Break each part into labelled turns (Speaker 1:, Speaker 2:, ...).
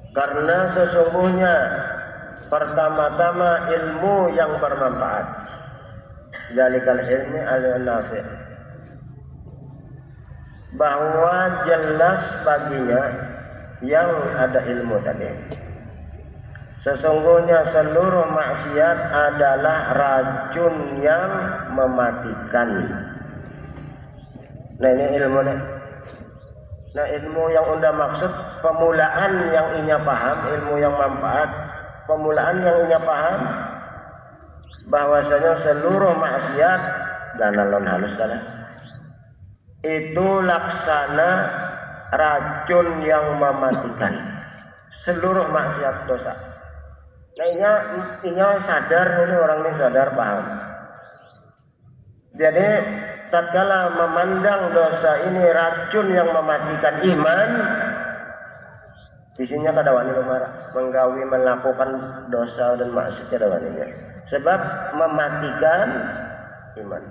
Speaker 1: Karena sesungguhnya pertama-tama ilmu yang bermanfaat. Zalikal ilmi al-nafi'. Bahwa jelas baginya yang ada ilmu tadi. Sesungguhnya seluruh maksiat adalah racun yang mematikan. Nah ini ilmu nih. Nah ilmu yang unda maksud pemulaan yang inya paham, ilmu yang manfaat, pemulaan yang inya paham bahwasanya seluruh maksiat dan lon halus salah itu laksana racun yang mematikan seluruh maksiat dosa. Nah inya sadar, ini orang ini sadar paham. Jadi tatkala memandang dosa ini racun yang mematikan iman, isinya kadawani marah, menggawi melakukan dosa dan maksiat kadawaninya. Sebab mematikan iman.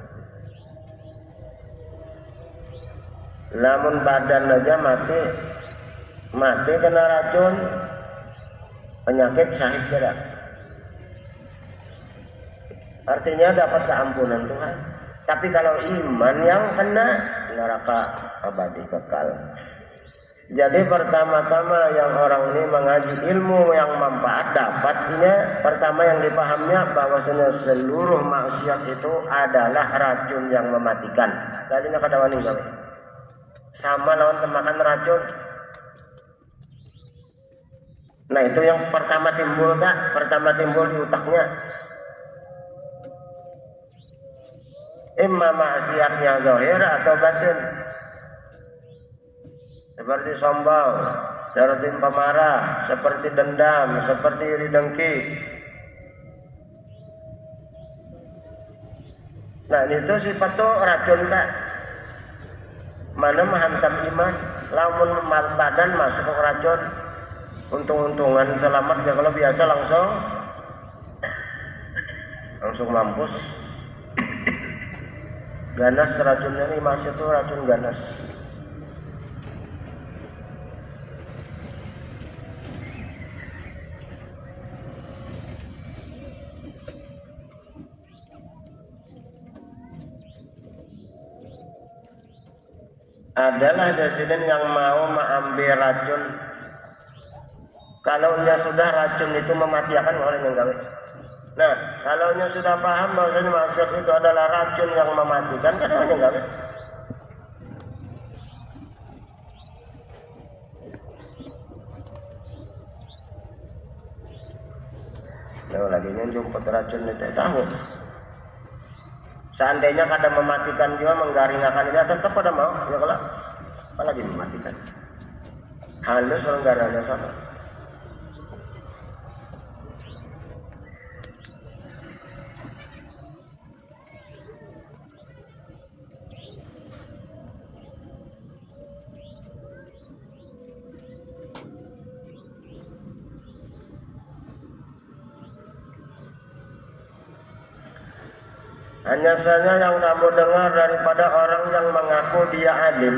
Speaker 1: Lamun badan aja mati kena racun, penyakit syahid tidak. Artinya dapat keampunan Tuhan. Tapi kalau iman yang kena, neraka abadi kekal. Jadi pertama-tama yang orang ini mengaji ilmu yang manfaat dapatnya, pertama yang dipahamnya bahwasanya seluruh maksiat itu adalah racun yang mematikan. Tadinya kadawani kami. Sama lawan temakan racun. Nah itu yang pertama timbul tak? Pertama timbul di otaknya. Imma maksiatnya zahir atau batin. Seperti sombong, seperti pemarah, seperti dendam, seperti iri dengki. Nah itu sifat tuh racun tak? Mana menghantam iman, lamun badan masuk ke racun, untung-untungan selamat ya, kalau biasa langsung mampus. Ganas racunnya ini masih tuh racun ganas. Adalah presiden yang mau mengambil racun. Kalau sudah racun itu mematikan orang yang gawe. Nah, kalau sudah paham bahwasanya maksiat itu adalah racun yang mematikan, kan orang yang gawe. Nah, lagi jumpa racun itu tahu. Seandainya kada mematikan juga, menggaringakan dia tetap pada mau, ya kalau apalagi mematikan. Halus orang garanya sama. Hanya saja yang kamu dengar daripada orang yang mengaku dia alim,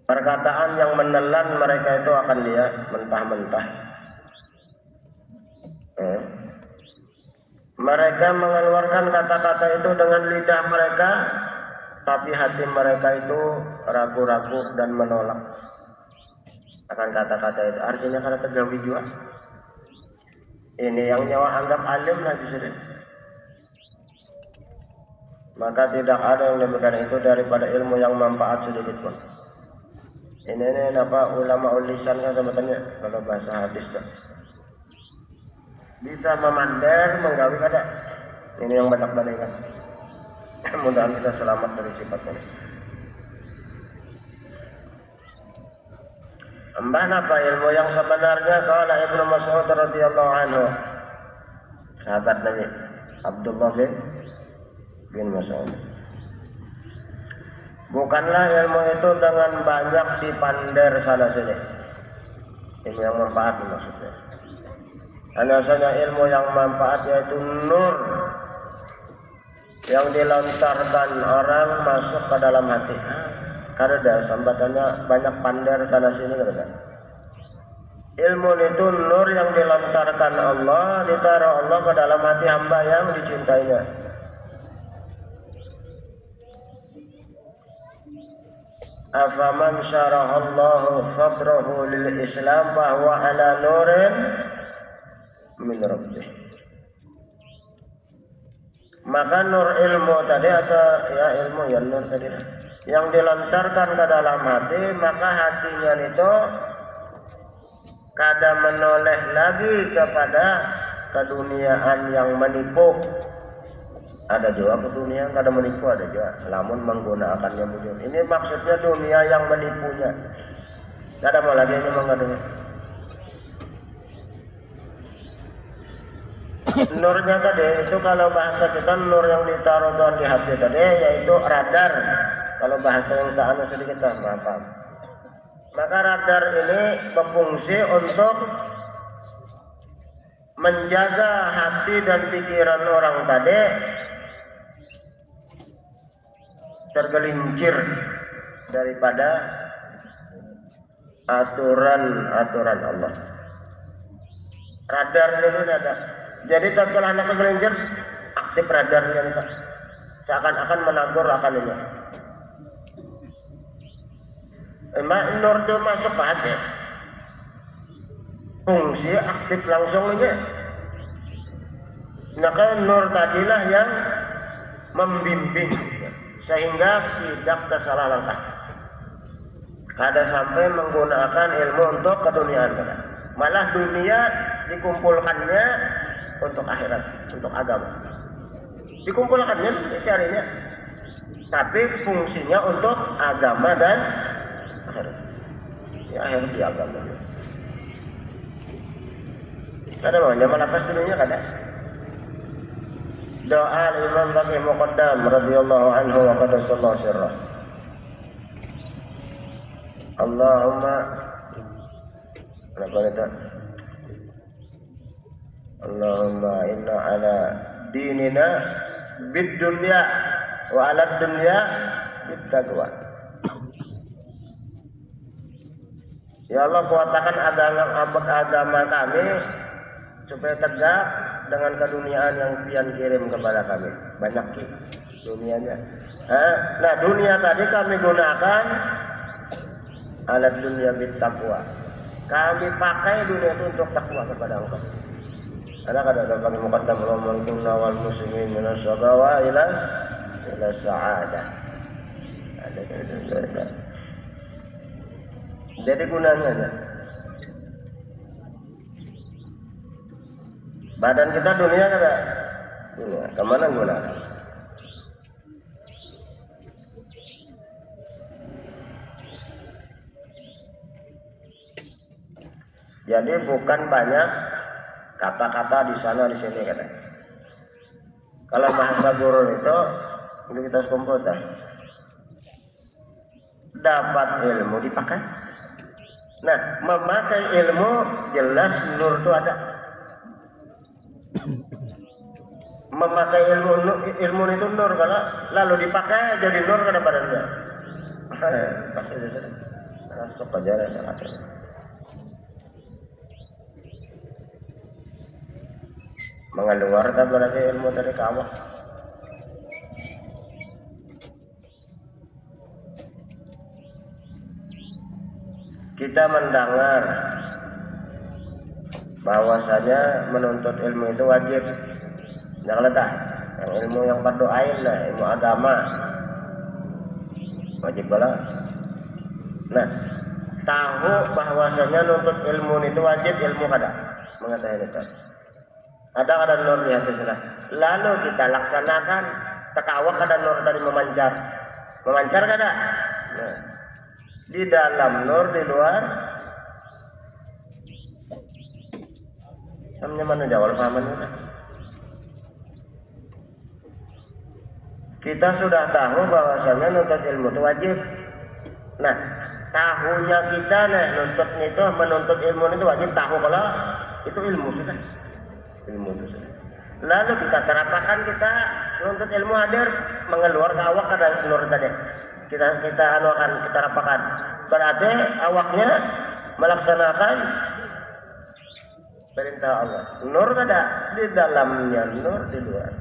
Speaker 1: perkataan yang menelan mereka itu akan dia mentah-mentah. Mereka mengeluarkan kata-kata itu dengan lidah mereka, tapi hati mereka itu ragu-ragu dan menolak akan kata-kata itu. Artinya karena tergawi juga. Ini yang nyawa anggap alim lagi sudah. Maka tidak ada yang demikian itu daripada ilmu yang manfaat sedikit pun. Ini apa ulama ulisan kan sebetulnya kalau bahasa hadis dah. Bisa memandar menggawi kada. Ini yang banyak balikan. Mudah-mudahan kita selamat dari sifat ini. Mbah apa ilmu yang sebenarnya? Qala Ibnu Mas'ud radhiyallahu anhu. Sahabat Nabi Abdullah bin Mas'ud. Bukanlah ilmu itu dengan banyak dipander sana sini. Ilmu yang manfaat maksudnya. Hanya saja ilmu yang manfaat yaitu nur yang dilontarkan orang masuk ke dalam hati. Karena sambatannya banyak pander sana sini kan. Ilmu itu nur yang dilontarkan Allah, ditaruh Allah ke dalam hati hamba yang dicintainya. Afaman syarahallahu sadrahu lil Islam bahwa ala nurin min rabbih. Maka nur ilmu tadi atau ya ilmu ya nur tadi yang dilontarkan ke dalam hati, maka hatinya itu kada menoleh lagi kepada keduniaan yang menipu. Ada juga ke dunia yang kada menipu, ada juga lamun menggunakannya mujur. Ini maksudnya dunia yang menipunya. Kada mau lagi ini mengandung. Nurnya tadi itu kalau bahasa kita nur yang ditaruh di hati tadi yaitu radar. Kalau bahasa yang sana sedikit maaf. Maka radar ini berfungsi untuk menjaga hati dan pikiran orang tadi tergelincir daripada aturan-aturan Allah. Radar ini ada. Jadi tatkala anak tergelincir, aktif radarnya nih, seakan-akan menagur akan ini. Emak nur itu masuk ke hati. Fungsi aktif langsung aja. Maka nur tadilah yang membimbing sehingga tidak tersalah langkah. Kada sampai menggunakan ilmu untuk keduniaan. Malah dunia dikumpulkannya untuk akhirat, untuk agama. Dikumpulkannya carinya. Tapi fungsinya untuk agama dan akhirat. Ya akhirat di agama. Ada maunya melapas dunia kada. Doa Imam Baqi Muqaddam radhiyallahu anhu wa qaddasallahu sirrah. Allahumma Allahumma inna ala dinina bid dunya wa ala dunya bid taqwa. Ya Allah, kuatkan agama kami supaya tegak dengan keduniaan yang pian kirim kepada kami. Banyak dunianya. Nah, dunia tadi kami gunakan alat dunia bit taqwa. Kami pakai dunia itu untuk takwa kepada Engkau. Ada kami muqaddam Allahumma wal muslimin minas sagawa ila sa'adah. Ada. Jadi gunanya badan kita dunia kada? Dunia. Kemana gunakan? Jadi bukan banyak kata-kata di sana di sini kata. Kalau bahasa guru itu kita komputer. Dapat ilmu dipakai. Nah, memakai ilmu jelas nur itu ada. Memakai ilmu itu nur kalau lalu dipakai jadi nur kada badannya. Pasti sudah. Masuk aja lah. Mengeluarkan berarti ilmu dari kawah. Kita mendengar bahwasanya menuntut ilmu itu wajib. Jangan letak yang ilmu yang fardu ain lah, ilmu agama wajib bala. Nah, tahu bahwasanya menuntut ilmu itu wajib, ilmu kada mengetahui itu. Ada nur di hati sudah. Lalu kita laksanakan, tekawak ada nur tadi memancar kada? Nah, di dalam nur, di luar. Namanya mana jawab pahaman kita? Kita sudah tahu bahwasanya nuntut ilmu itu wajib. Nah, tahunya kita menuntut ilmu itu wajib, tahu kalau itu ilmu sudah. Ilmu itu sudah. Lalu kita terapkan, kita menuntut ilmu hadir mengeluar ke awak ada nur tadi. Kita akan kita rapakan. Berarti awaknya melaksanakan perintah Allah. Nur ada di dalamnya, nur di luar.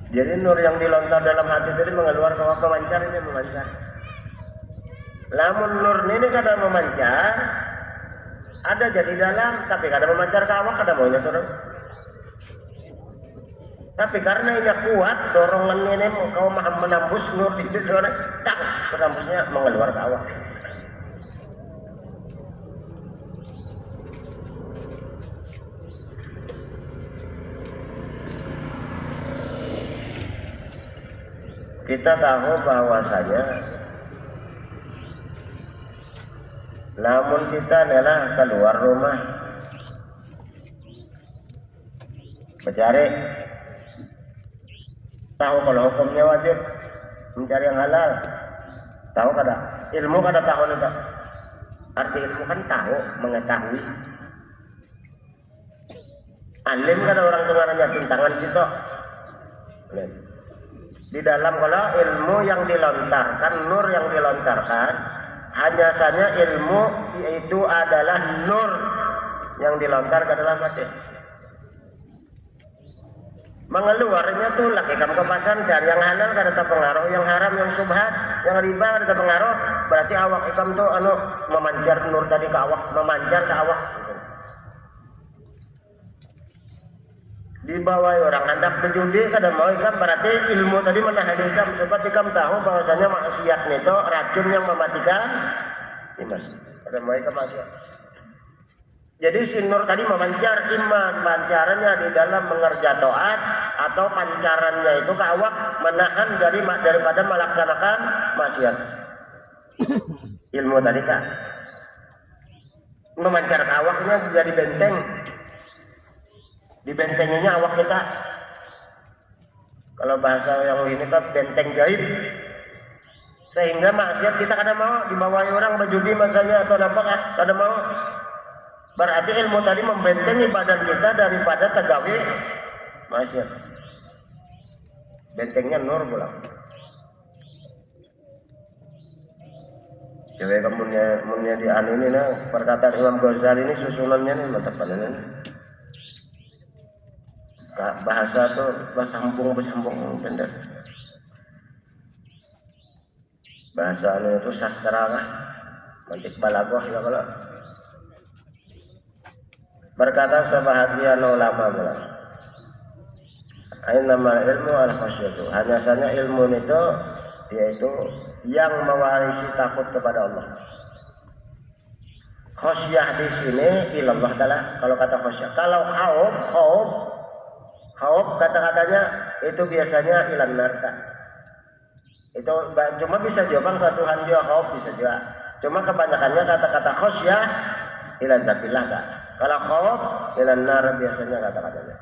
Speaker 1: Jadi nur yang dilontar dalam hati tadi mengeluar ke awak, memancar, ini memancar. Lamun nur ini kada memancar, ada jadi dalam, tapi kada memancar ke awak, kada maunya turun. Tapi karena ini kuat, dorongan ini kau menembus nur itu, tak, menembusnya mengeluar ke awak. Kita tahu bahwasanya namun kita adalah keluar rumah mencari, tahu kalau hukumnya wajib mencari yang halal, tahu kada ilmu kada tahu itu. Arti ilmu kan tahu, mengetahui. Alim kada orang dengarannya tintangan situ. Di dalam kalau ilmu yang dilontarkan, nur yang dilontarkan, hanya saja ilmu itu adalah nur yang dilontar ke dalam hati. Mengeluarnya tuh laki kamu kepasan dari yang halal kada terpengaruh, yang haram, yang subhat, yang riba kada terpengaruh. Berarti awak ikam tuh memancar nur tadi ke awak, memancar ke awak. Dibawa orang hendak berjudi kada mau ikam, berarti ilmu tadi menahan ikam sebab ikam tahu bahwasanya maksiat itu racun yang mematikan iman. Kada mau ikam maksiat. Jadi si nur tadi memancar iman, pancarannya di dalam mengerja taat atau pancarannya itu ke awak menahan daripada melaksanakan maksiat. Ilmu tadi kan memancar ke awaknya jadi benteng. Dibentenginya awak kita. Kalau bahasa yang ini kan benteng gaib. Sehingga maksiat kita kada mau dibawai orang berjudi masanya atau apa kada mau. Berarti ilmu tadi membentengi badan kita daripada tegawi maksiat. Bentengnya nur pula. Jadi kemudian di ini nah perkataan Imam Ghazali ini susunannya nih mantap banget. Bahasa tuh bersambung bener. Bahasa itu sastra lah, mantik balagoh ya kalau. Berkata sebahagian ulama bilang, nama ilmu al-khasyatu. Hanya saja ilmu itu yaitu yang mewarisi takut kepada Allah. Khasyah di sini ilallah adalah kalau kata khasyah. Kalau khauf kata-katanya itu biasanya ilan narka. Itu cuma bisa jawaban ke Tuhan juga khauf bisa juga. Cuma kebanyakannya kata-kata khasyah ilan dzatillah kan. Kalau khauf ilan nar biasanya kata-katanya.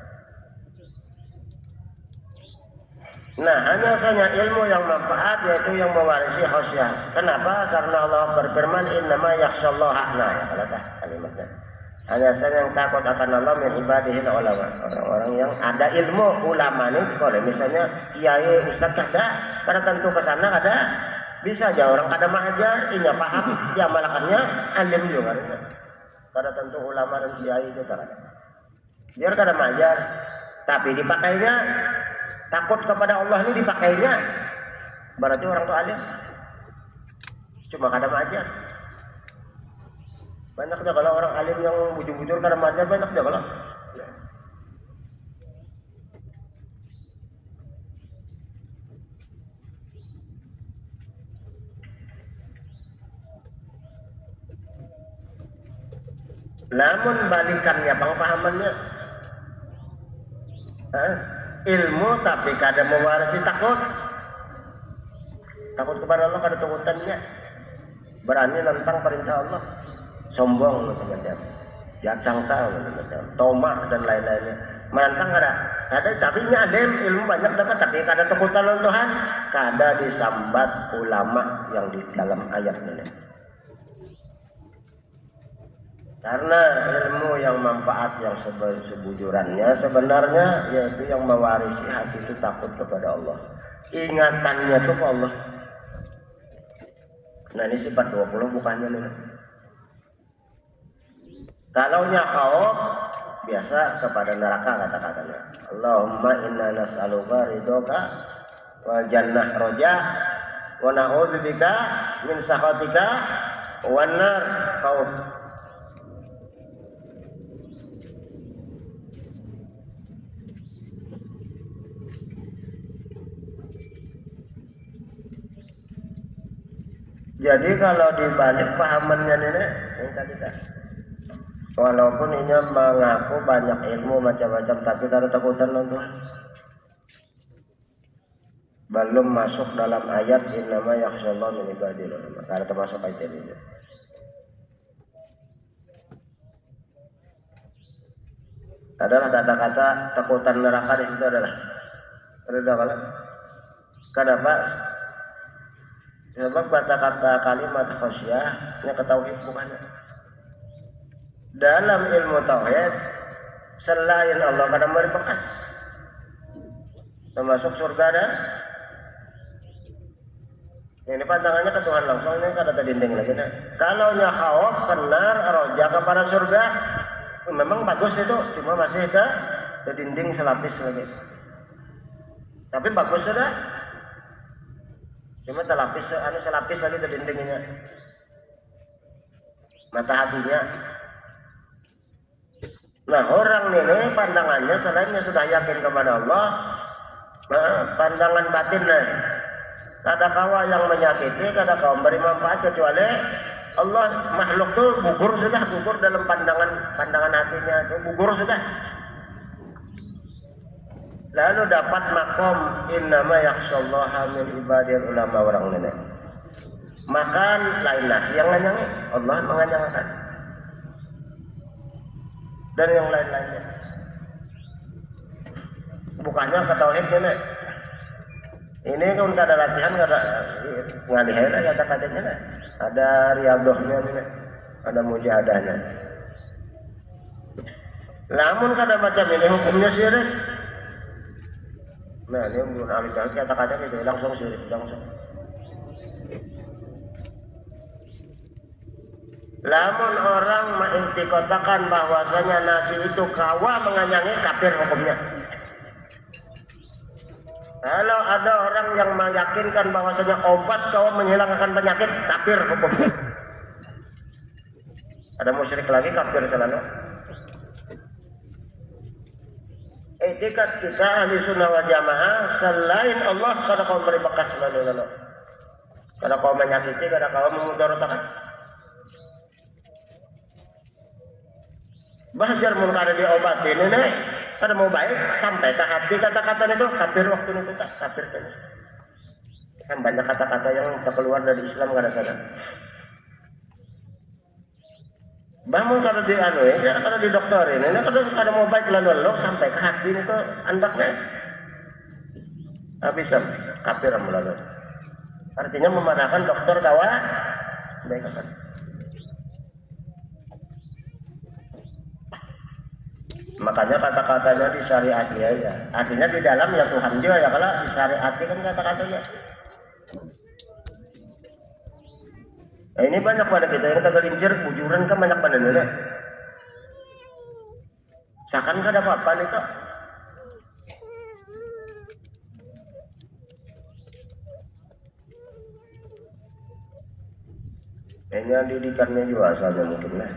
Speaker 1: Nah, hanya saja ilmu yang manfaat yaitu yang mewarisi khasyah. Kenapa? Karena Allah berfirman innama yakhsyallaha ya kalau kalimatnya. Hanya saja yang takut akan Allah min ibadihi ulama, orang-orang yang ada ilmu. Ulama ini kalau misalnya kiai ustaz kada tentu ke sana kada bisa aja orang kada mengajar ini paham dia malakannya alim juga kada tentu ulama dan kiai itu kada biar kada mengajar tapi dipakainya takut kepada Allah ini dipakainya berarti orang itu alim cuma kada mengajar. Banyaknya kalau orang alim yang bujur-bujur karena majar banyaknya kalau. Namun balikannya pengpahamannya ilmu tapi kada mewarisi takut kepada Allah kada takutannya berani nentang perintah Allah. Sombong macam-macam, jahat sangka macam-macam, tomak dan lain-lainnya. Menantang ada tapi alim ilmu banyak dapat tapi kada takutan Tuhan, kada disambat ulama yang di dalam ayat ini. Karena ilmu yang manfaat yang sebujurannya sebenarnya yaitu yang mewarisi hati itu takut kepada Allah. Ingatannya tuh ke Allah. Nah ini sifat 20 bukannya nih. Kalau nya khauf biasa kepada neraka kata-katanya. Allahumma inna nas'aluka ridhoka wal jannah roja wa na'udzubika min sakhatika wan nar khauf. Jadi kalau dibalik pahamannya nenek yang tadi kan, walaupun ini mengaku banyak ilmu macam-macam, tapi kalau takutan Tuhan belum masuk dalam ayat innama yakhshallahu min ibadil ulama. Kalau termasuk ayat ini. Adalah kata-kata takutan neraka di situ adalah kenapa? Sebab kata-kata kalimat khasyah nya ketauhid bukannya. Dalam ilmu tauhid selain Allah kadang beri bekas termasuk surga dan ini pandangannya ke Tuhan langsung, ini kada dinding lagi. Nah, kalau nya khauf benar roja kepada surga memang bagus itu, cuma masih ke dinding selapis lagi. Tapi bagus sudah. Cuma selapis lagi ke dindingnya. Mata hatinya. Nah orang ini pandangannya selainnya sudah yakin kepada Allah, pandangan batinnya kada kawa yang menyakiti, kada kawa memberi manfaat kecuali Allah. Makhluk itu gugur dalam pandangan hatinya itu gugur sudah. Lalu dapat makom innama yakhshallaha min ibadil ulama orang nenek. Makan lain nasi yang nganyangi, Allah menganyangkan. Dan yang lain-lainnya. Bukannya ke tauhid nenek. Ini kan kada latihan, kada ngalihai lah kata-katanya. Ada riyadhahnya nenek, ada mujahadahnya. Namun kada macam ini hukumnya syirik. Nah ini belum ahli tauhid kata-katanya itu langsung syirik langsung. Lamun orang mengintikotakan bahwasanya nasi itu kawa menganyangi, kafir hukumnya. Kalau ada orang yang meyakinkan bahwasanya obat kawa menghilangkan penyakit, kafir hukumnya. Ada musyrik lagi kafir selalu. Etikat kita ahli sunnah wal jamaah selain Allah kada kau beri bekas lalu. Kada kau menyakiti, kada kau memudaratkan. Bahajar mun kada diobati ini kada mau baik sampai ke hati kata-kata itu kafir waktu itu tak kafir kan. Kan banyak kata-kata yang keluar dari Islam kada sadar. Bangun kalau di kalau di dokter ini kada mau baik lalu sampai ke hati itu andaknya habis kafir lalu. Artinya memandangkan dokter kawa baik kan. Makanya kata-katanya disyariati aja. Artinya di dalam ya Tuhan juga ya, kalau disyariati kan kata-katanya. Nah, ini banyak pada kita yang tergelincir bujuran kan banyak pada dulu. Seakan kan ada apa-apa nih kok. Kayaknya didikannya juga asalnya mungkin lah.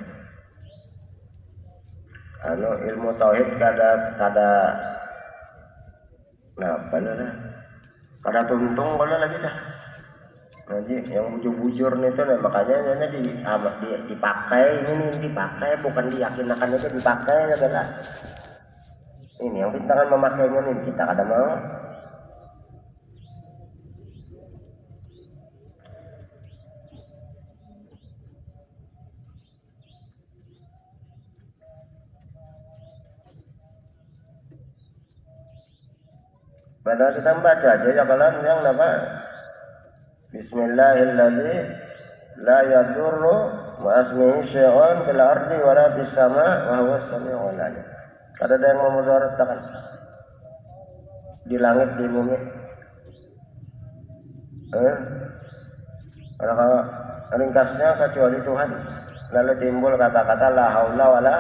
Speaker 1: Ilmu tauhid kada apa lah. Kada tuntung kalau lagi dah. Jadi yang bujur-bujur itu nah, makanya dipakai ini dipakai bukan diyakinkan itu dipakai adalah ini yang pintaran memakainya nih kita kada mau. Padahal kita baca aja ya kalau yang apa Bismillahirrahmanirrahim la yadurru ma'asmihi syai'un fil ardi wala bis sama' wa huwas sami'ul 'alim. Kada ada yang memudaratkan di langit di bumi. Kalau ringkasnya kecuali Tuhan. Lalu timbul kata-kata la haula wala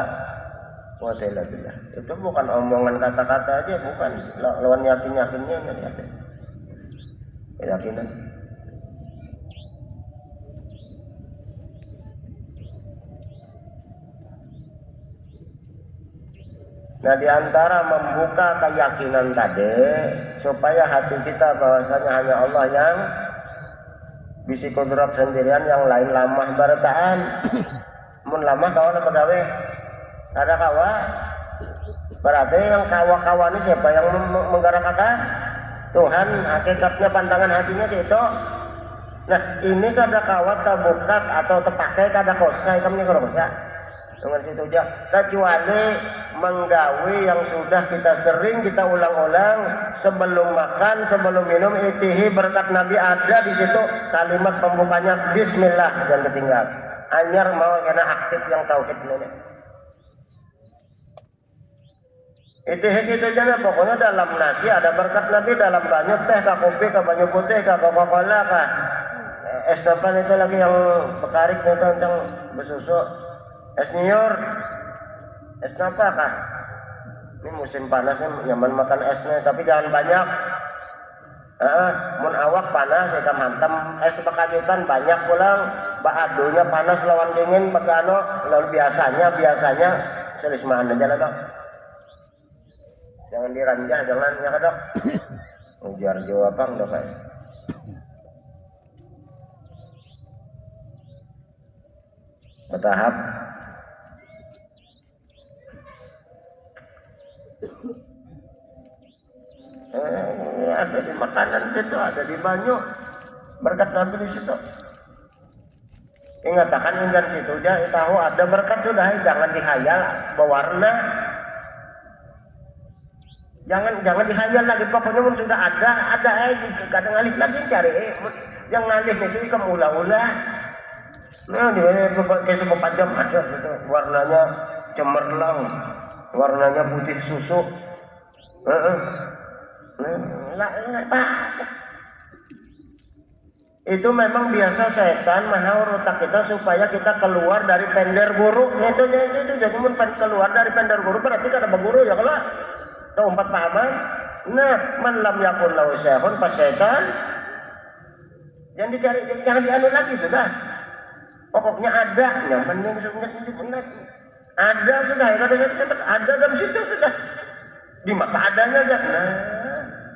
Speaker 1: quwwata illa billah. Itu bukan omongan kata-kata aja, bukan. Lawan yakin-yakinnya ada. Keyakinan. Nah, di antara membuka keyakinan tadi supaya hati kita bahwasanya hanya Allah yang bisi kudrat sendirian, yang lain lamah barataan. Mun lamah kawan pegawai ada kawa, berarti yang kawa-kawa ini siapa yang menggerakkan? Tuhan. Hakikatnya pandangan hatinya itu. Nah, ini kada kawat terbuka atau terpakai kada kosai kami kalau kosa dengan situ aja, kecuali menggawi yang sudah kita sering kita ulang-ulang sebelum makan, sebelum minum. Itihi berkat Nabi ada di situ kalimat pembukanya Bismillah dan ketinggal. Anyar mau kena aktif yang tauhid ini. Itihi gitu aja, pokoknya dalam nasi ada berkat Nabi, dalam banyu teh, ke kopi, ke banyu putih, ke Coca-Cola, ke es depan itu lagi yang bekarik itu yang bersusu. Es nyur, es apa kah? Ini musim panasnya nyaman makan esnya, tapi jangan banyak. Mun awak panas, ikan hantam es pekajutan banyak pulang. Baadunya panas lawan dingin, pegano. Lalu biasanya selismaan aja lah dok. Jangan diranjah, jangan ya dok. Ujar jawaban dok. Bertahap. Ada di makanan situ, ada di banyu, berkat Nabi di situ. Ingatakan inggan situ aja, tahu ada berkat sudah, jangan dihayal berwarna. Jangan dihayal lagi, pokoknya pun sudah ada kadang ngalih lagi cari. Yang ngalih itu kemula-ula. Nah, dia pakai sebuah jam ada gitu, warnanya cemerlang, warnanya putih susu. Itu memang biasa setan mahau otak kita supaya kita keluar dari pender guru. Itu jadi mun keluar dari pender guru berarti kada berguru ya kalau tahu empat pahaman. Nah, man lam yakun lahu syekhun pas setan. Jangan dicari, jangan dianu lagi sudah. Pokoknya ada, nyamannya benar. Ada sudah, ada dalam situ sudah. Di mapa adanya aja. Nah,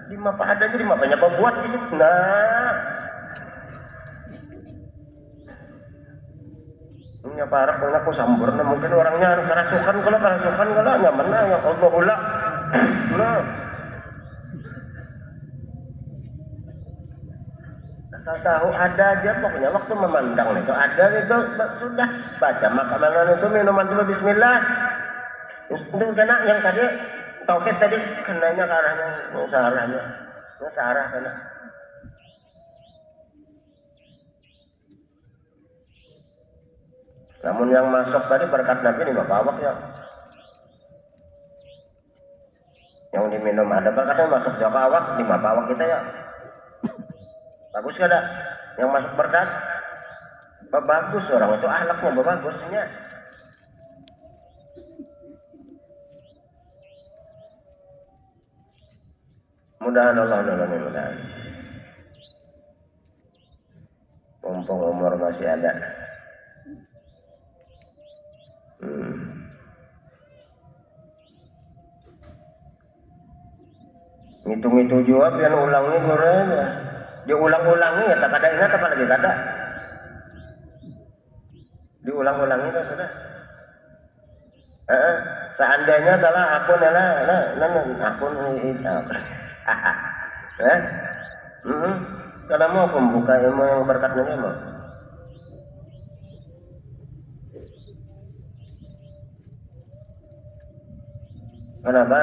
Speaker 1: di mapa adanya, di mapanya pembuat di situ. Nah, ini apa harap aku sambur. Nah, mungkin orangnya kerasukan kalau nyaman lah ya Allahullah. Nah, asal tahu ada aja pokoknya waktu memandang itu ada itu sudah baca makanan itu minuman dulu Bismillah. Itu kena yang tadi tauhid tadi kenanya ke arahnya sarah kena. Namun yang masuk tadi berkat Nabi ini bapak awak ya. Yang diminum ada berkatnya masuk jauh awak di bapak awak kita ya. Bagus kada? Yang masuk berkat? Bagus orang itu ahlaknya bagusnya. Mudahan Allah nolongin mudahan. Mumpung umur masih ada. Ngitung-ngitung jawab yang ulangi gorengnya. Dia ulang-ulangi ya tak ada ingat apa lagi kada. Diulang-ulangi kan sudah. Seandainya adalah akun akun karena mau membuka ilmu yang berkatnya mau. Kenapa?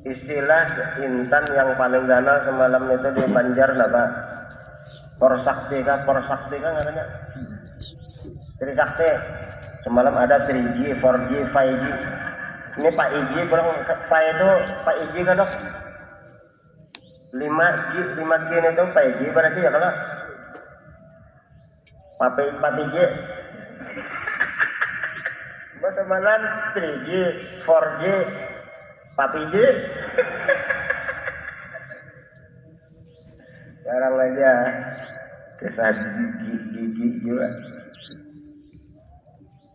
Speaker 1: Istilah intan yang paling ganal semalam itu di Banjar apa? Porsakti kan katanya. Trisakti. Semalam ada 3G, 4G, 5G. Ini Pak Iji kurang Pak itu Pak Iji kan dok. 5G itu Pak Iji berarti ya kalau Papi-papi je. Bahasa malan 3G, 4G, papi je. Sekarang aja kisah gigi juga.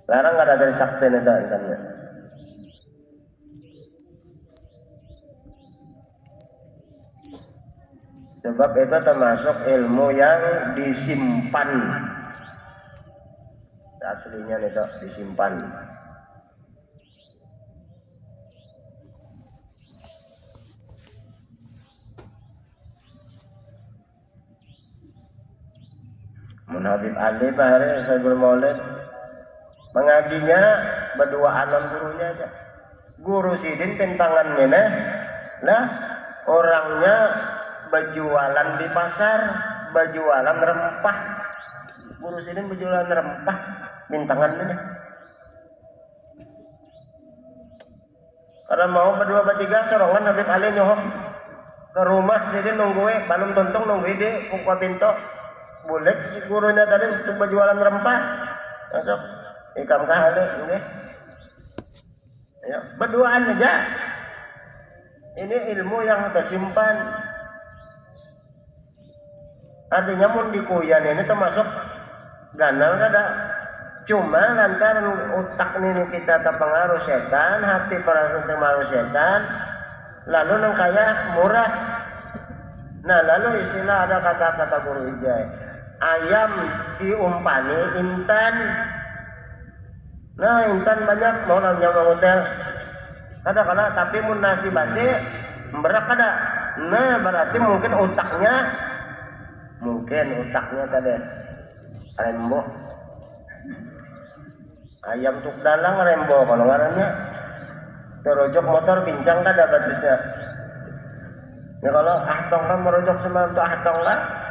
Speaker 1: Sekarang nggak ada dari saksi itu internet. Sebab itu termasuk ilmu yang disimpan. Aslinya itu disimpan. Habib Ali Pak Hari saya bermaulid mengajinya berdua alam gurunya aja. Guru Sidin tentangannya nah orangnya berjualan di pasar, berjualan rempah. Guru Sidin berjualan rempah bintangannya. Karena mau berdua bertiga sorongan Habib Ali nyohok ke rumah Sidin nungguin balum tuntung nungguin di buka pintu. Boleh si gurunya tadi untuk berjualan rempah, masuk ikam kahale, okay. Ya, berduaan aja. Ini ilmu yang tersimpan. Artinya mun dikuyan ini termasuk ganal kada. Cuma lantaran otak ini kita terpengaruh setan, hati para terpengaruh setan, lalu nang kaya murah. Nah lalu istilah ada kata-kata guru Ijai. Ayam diumpani intan. Nah intan banyak mau namanya hotel. Kadang-kadang tapi mun nasi basi berak kada. Nah berarti mungkin otaknya tadi rembo. Ayam tuk dalang rembo kalau ngarannya. Terojok motor pincang kada batasnya. Ya kalau ahtong kan merojok sama untuk ahtong lah.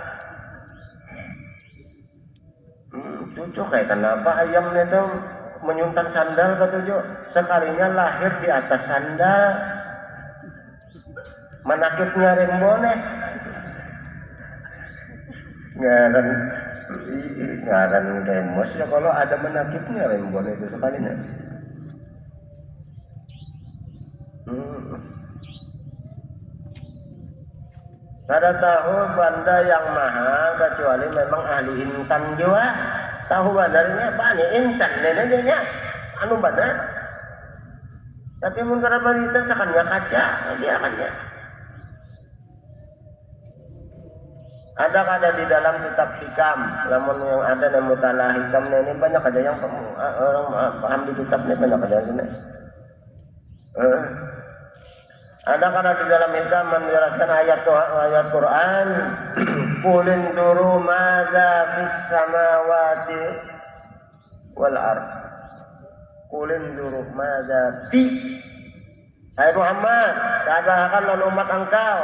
Speaker 1: Cucu kayak kenapa ayam itu menyuntan sandal ke tujuh sekalinya lahir di atas sandal menakutnya rembone ngaran remos ya kalau ada menakutnya rembone itu sekalinya. Kada tahu benda yang mahal kecuali memang ahli intan juga. Tahu badarnya apa nih intan neneknya anu badar. Tapi mun kada intan sakannya kaca dia akannya. Ada di dalam kitab hikam, namun yang ada dalam mutalah hikamnya ini banyak ada yang orang paham di kitabnya banyak ada ini. Ada di dalam hikam menjelaskan ayat Quran Qulin duru madza fis samawati wal ard. Qulin duru madza fi. Hai Muhammad, katakan umat engkau,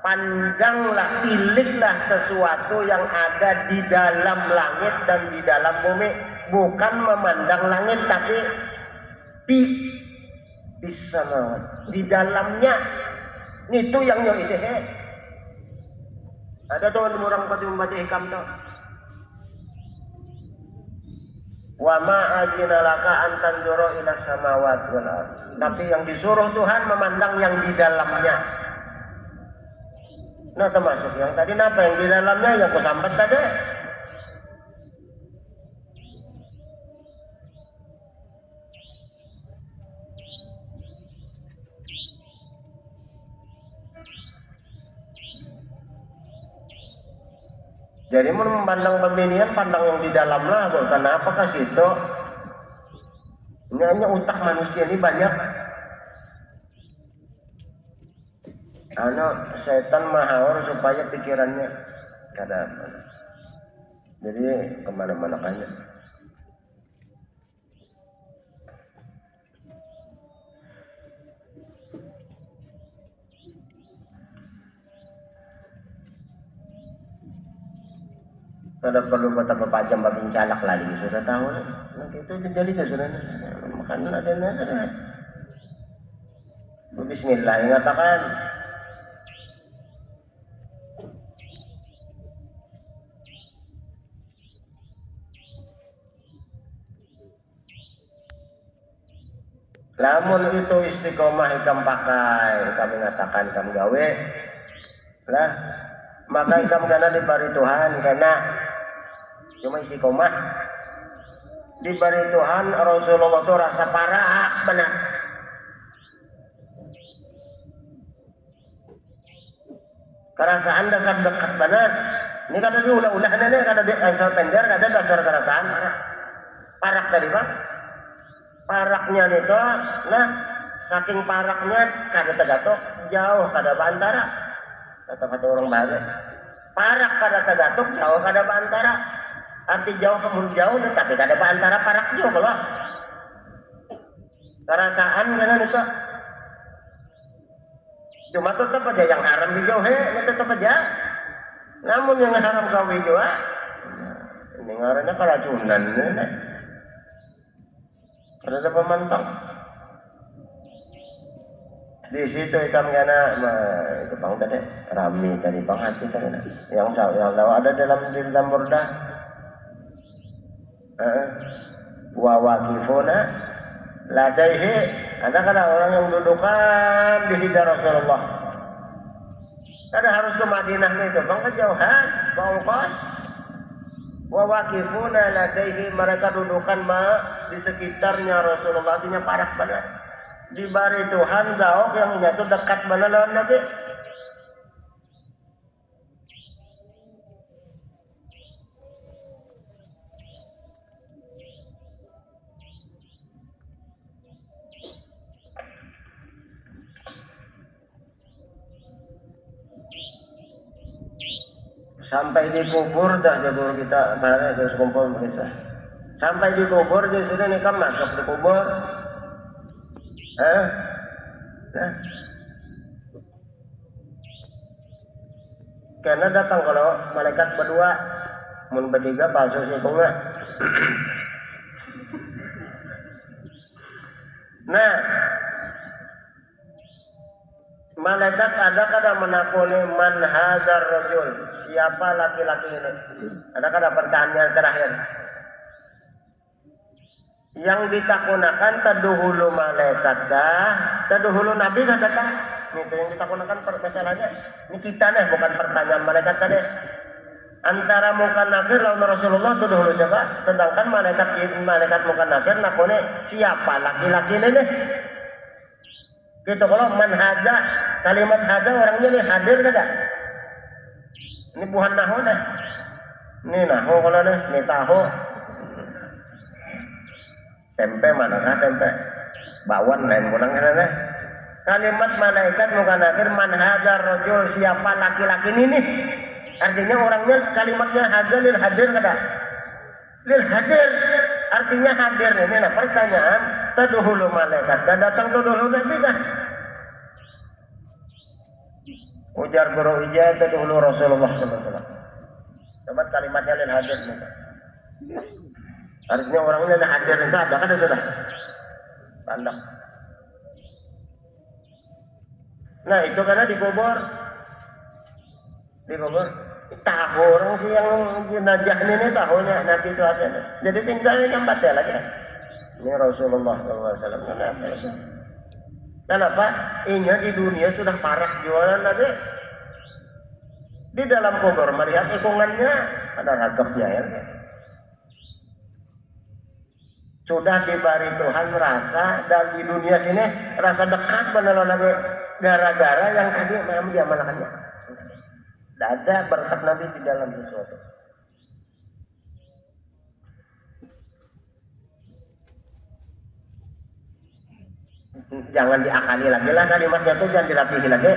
Speaker 1: pandanglah, pilihlah sesuatu yang ada di dalam langit dan di dalam bumi, bukan memandang langit tapi bisa di dalamnya. Itu yang itu ada tuh orang pati membaca hikam tuh. Wa ma ajina laka an tanzura ila samawati wal ard. Tapi yang disuruh Tuhan memandang yang di dalamnya. Nah termasuk yang tadi apa yang di dalamnya yang kusambat tadi. Jadi memandang pembinian, pandang yang di dalam lah, karena apa ke situ? Ini hanya utak manusia ini banyak. Setan mahawar supaya pikirannya kada. Jadi kemana-mana kaya. Kada perlu betapa pajam babing calak lagi sudah tahu lah. Nanti itu jadi sudah makan ada sudah. Bismillah mengatakan Lamun itu istiqomah ikam pakai, kami mengatakan ikam gawe lah, maka ikam karena dibari Tuhan karena cuma istiqomah dibari Tuhan. Rasulullah itu rasa parah benar. Kerasaan dasar dekat benar. Ini kada diulah-ulah ini kada di asal pendar kada dasar kerasaan parak tadi bang. Paraknya itu, nah saking paraknya kada tagatok jauh kada bantara. Kata-kata orang Bali. Parak kada tagatok jauh kada bantara. Arti jauh kemun jauh, tapi kada bantara parak jauh loh. Kerasaan kan itu. Cuma tetap aja yang haram dijauhi, tetap aja. Namun yang haram gawe juga, ini ngarannya keracunan. Ada pemantau. Di situ ikan gana, itu bang tadi rami tadi bang hati tadi. Yang ada dalam burdah. Wawakifuna ladaihi, ada kada orang yang dudukan di hidar Rasulullah. Kada harus ke Madinah itu, bang kejauhan, bang ongkos. Wawakifuna ladaihi, mereka dudukan di sekitarnya Rasulullah, artinya parak benar. Dibari Tuhan jauh yang itu dekat benar lawan Nabi. Sampai dikubur dah jabur kita balik terus kumpul bisa. Sampai dikubur di sini nikam masuk dikubur. Nah. Karena datang kalau malaikat berdua, mun bertiga palsu sih bunga. Nah, malaikat ada kada menakuni man hadzal rajul, siapa laki-laki ini? Ada kada pertanyaan terakhir. Yang ditakunakan taduhulu malaikat dah, taduhulu nabi dah datang. Itu yang ditakunakan masalahnya. Ini kita nih bukan pertanyaan malaikat tadi. Antara muka nakir lawan Rasulullah taduhulu siapa? Sedangkan malaikat muka nakir nakuni siapa laki-laki ini nih? Gitu kalau man hadza, kalimat hadza orangnya nih hadir kada? Ini bukan nahu dah. Ini nahu kalau nih tahu. Tempe mana kah tempe? Bakwan lain kurang kan? Kalimat malaikat muka nakir man hadzal rajul, siapa laki-laki ini? Artinya orangnya kalimatnya hadza lil hadir kada? Lil hadir artinya hadir ini. Nah pertanyaan taduhulu malaikat dan datang taduhulu nabi kan? Ujar guru ijaz taduhulu Rasulullah sallallahu alaihi wasallam. Coba kalimatnya lil hadir nih. Artinya orangnya ada hadir itu ada kan sudah tanda. Nah itu karena dikubur tahu orang sih yang jenazah ini tahunya Nabi itu ada. Jadi tinggal nyambat ya lagi. Ini Rasulullah SAW. Kenapa? Ingat di dunia sudah parah jualan Nabi. Di dalam kubur melihat ikungannya ada ragapnya ya. Sudah diberi Tuhan rasa dan di dunia sini rasa dekat benar Nabi gara-gara yang tadi memang dia malakannya. Tidak ada berkat Nabi di dalam sesuatu. Jangan diakali lagi lah kalimatnya itu, jangan dilatih lagi.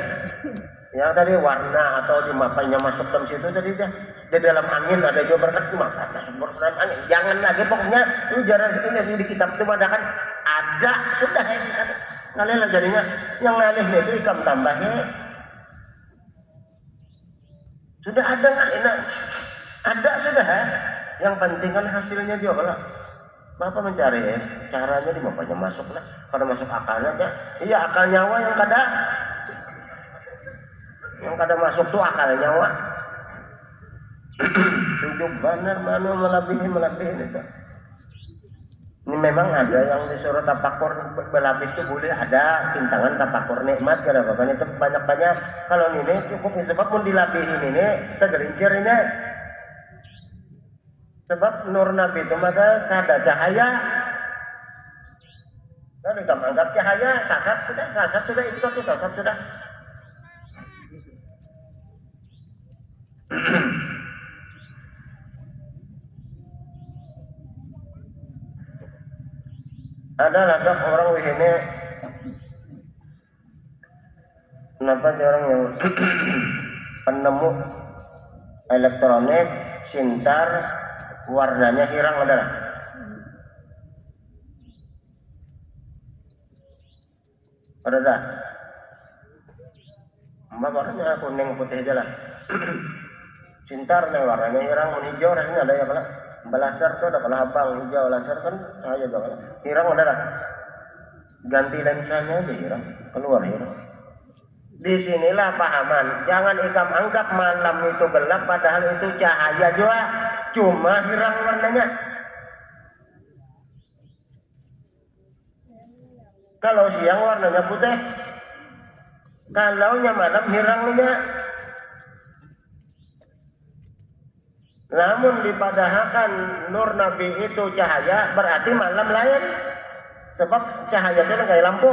Speaker 1: Yang tadi warna atau di mapanya masuk dalam situ tadi aja. Di dalam angin ada juga berkat di mapa masuk dalam angin. Jangan lagi pokoknya itu jarang ini di kitab itu ada kan ada sudah ya kan. Ngalih lah jadinya yang ngalihnya itu ikam tambahnya. Sudah ada ngalih ada sudah ya. Yang penting kan hasilnya juga lah. Bapak mencari caranya di mapanya masuk lah. Kalau masuk akalnya aja. Iya akal nyawa yang kada. Yang kada masuk tuh akal nyawa. Tujuh benar mana melebihi itu. Ini memang ada yang disuruh tapakur berlapis itu boleh, ada pintangan tapakur nikmat kenapa kan itu banyak-banyak. Kalau ini cukup sebab mau dilapihin ini tergelincir ini. Sebab nur Nabi itu maka ada cahaya. Kalau kita menganggap cahaya sasat sudah itu satu sasat sudah. Ada ladang orang ini kenapa sih orang yang penemu elektronik sintar warnanya hirang adalah ada dah mbak warnanya kuning putih aja lah sintar nih warnanya hirang hijau rasanya ada ya kalau belasar tuh ada kalau abang hijau laser kan saya juga hirang ada lah ganti lensanya aja hirang keluar hirang. Disinilah pahaman, jangan ikam anggap malam itu gelap padahal itu cahaya juga cuma hirang warnanya. Kalau siang warnanya putih, kalau malam hirangnya. Namun dipadahakan nur Nabi itu cahaya berarti malam lain. Sebab cahaya itu kayak lampu,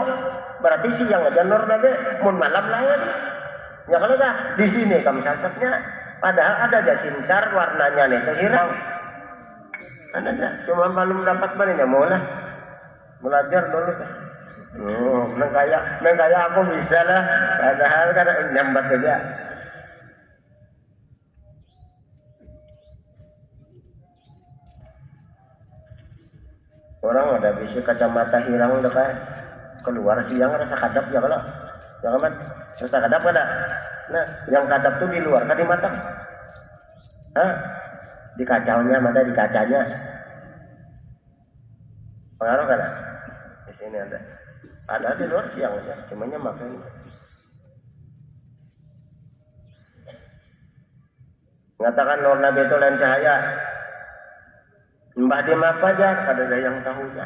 Speaker 1: berarti siang aja nur Nabi, mun malam lain. Ya kalau dah di sini kami sasapnya, padahal ada aja sintar warnanya nih hirang. Ada aja, cuma belum dapat banyak mula belajar dulu. Neng kaya aku bisa lah, padahal kan nyambat aja. Orang ada bisa kacamata hirang udah kayak keluar siang rasa kadap ya kalau jangan mat rasa kadap ada. Nah yang kadap tuh di luar kan di mata, di kacaunya mata di kacanya pengaruh kan? Di sini ada di luar siang aja, cumannya makan. Mengatakan nur Nabi itu lain cahaya. Mbah di mapa aja, ada yang tahunya.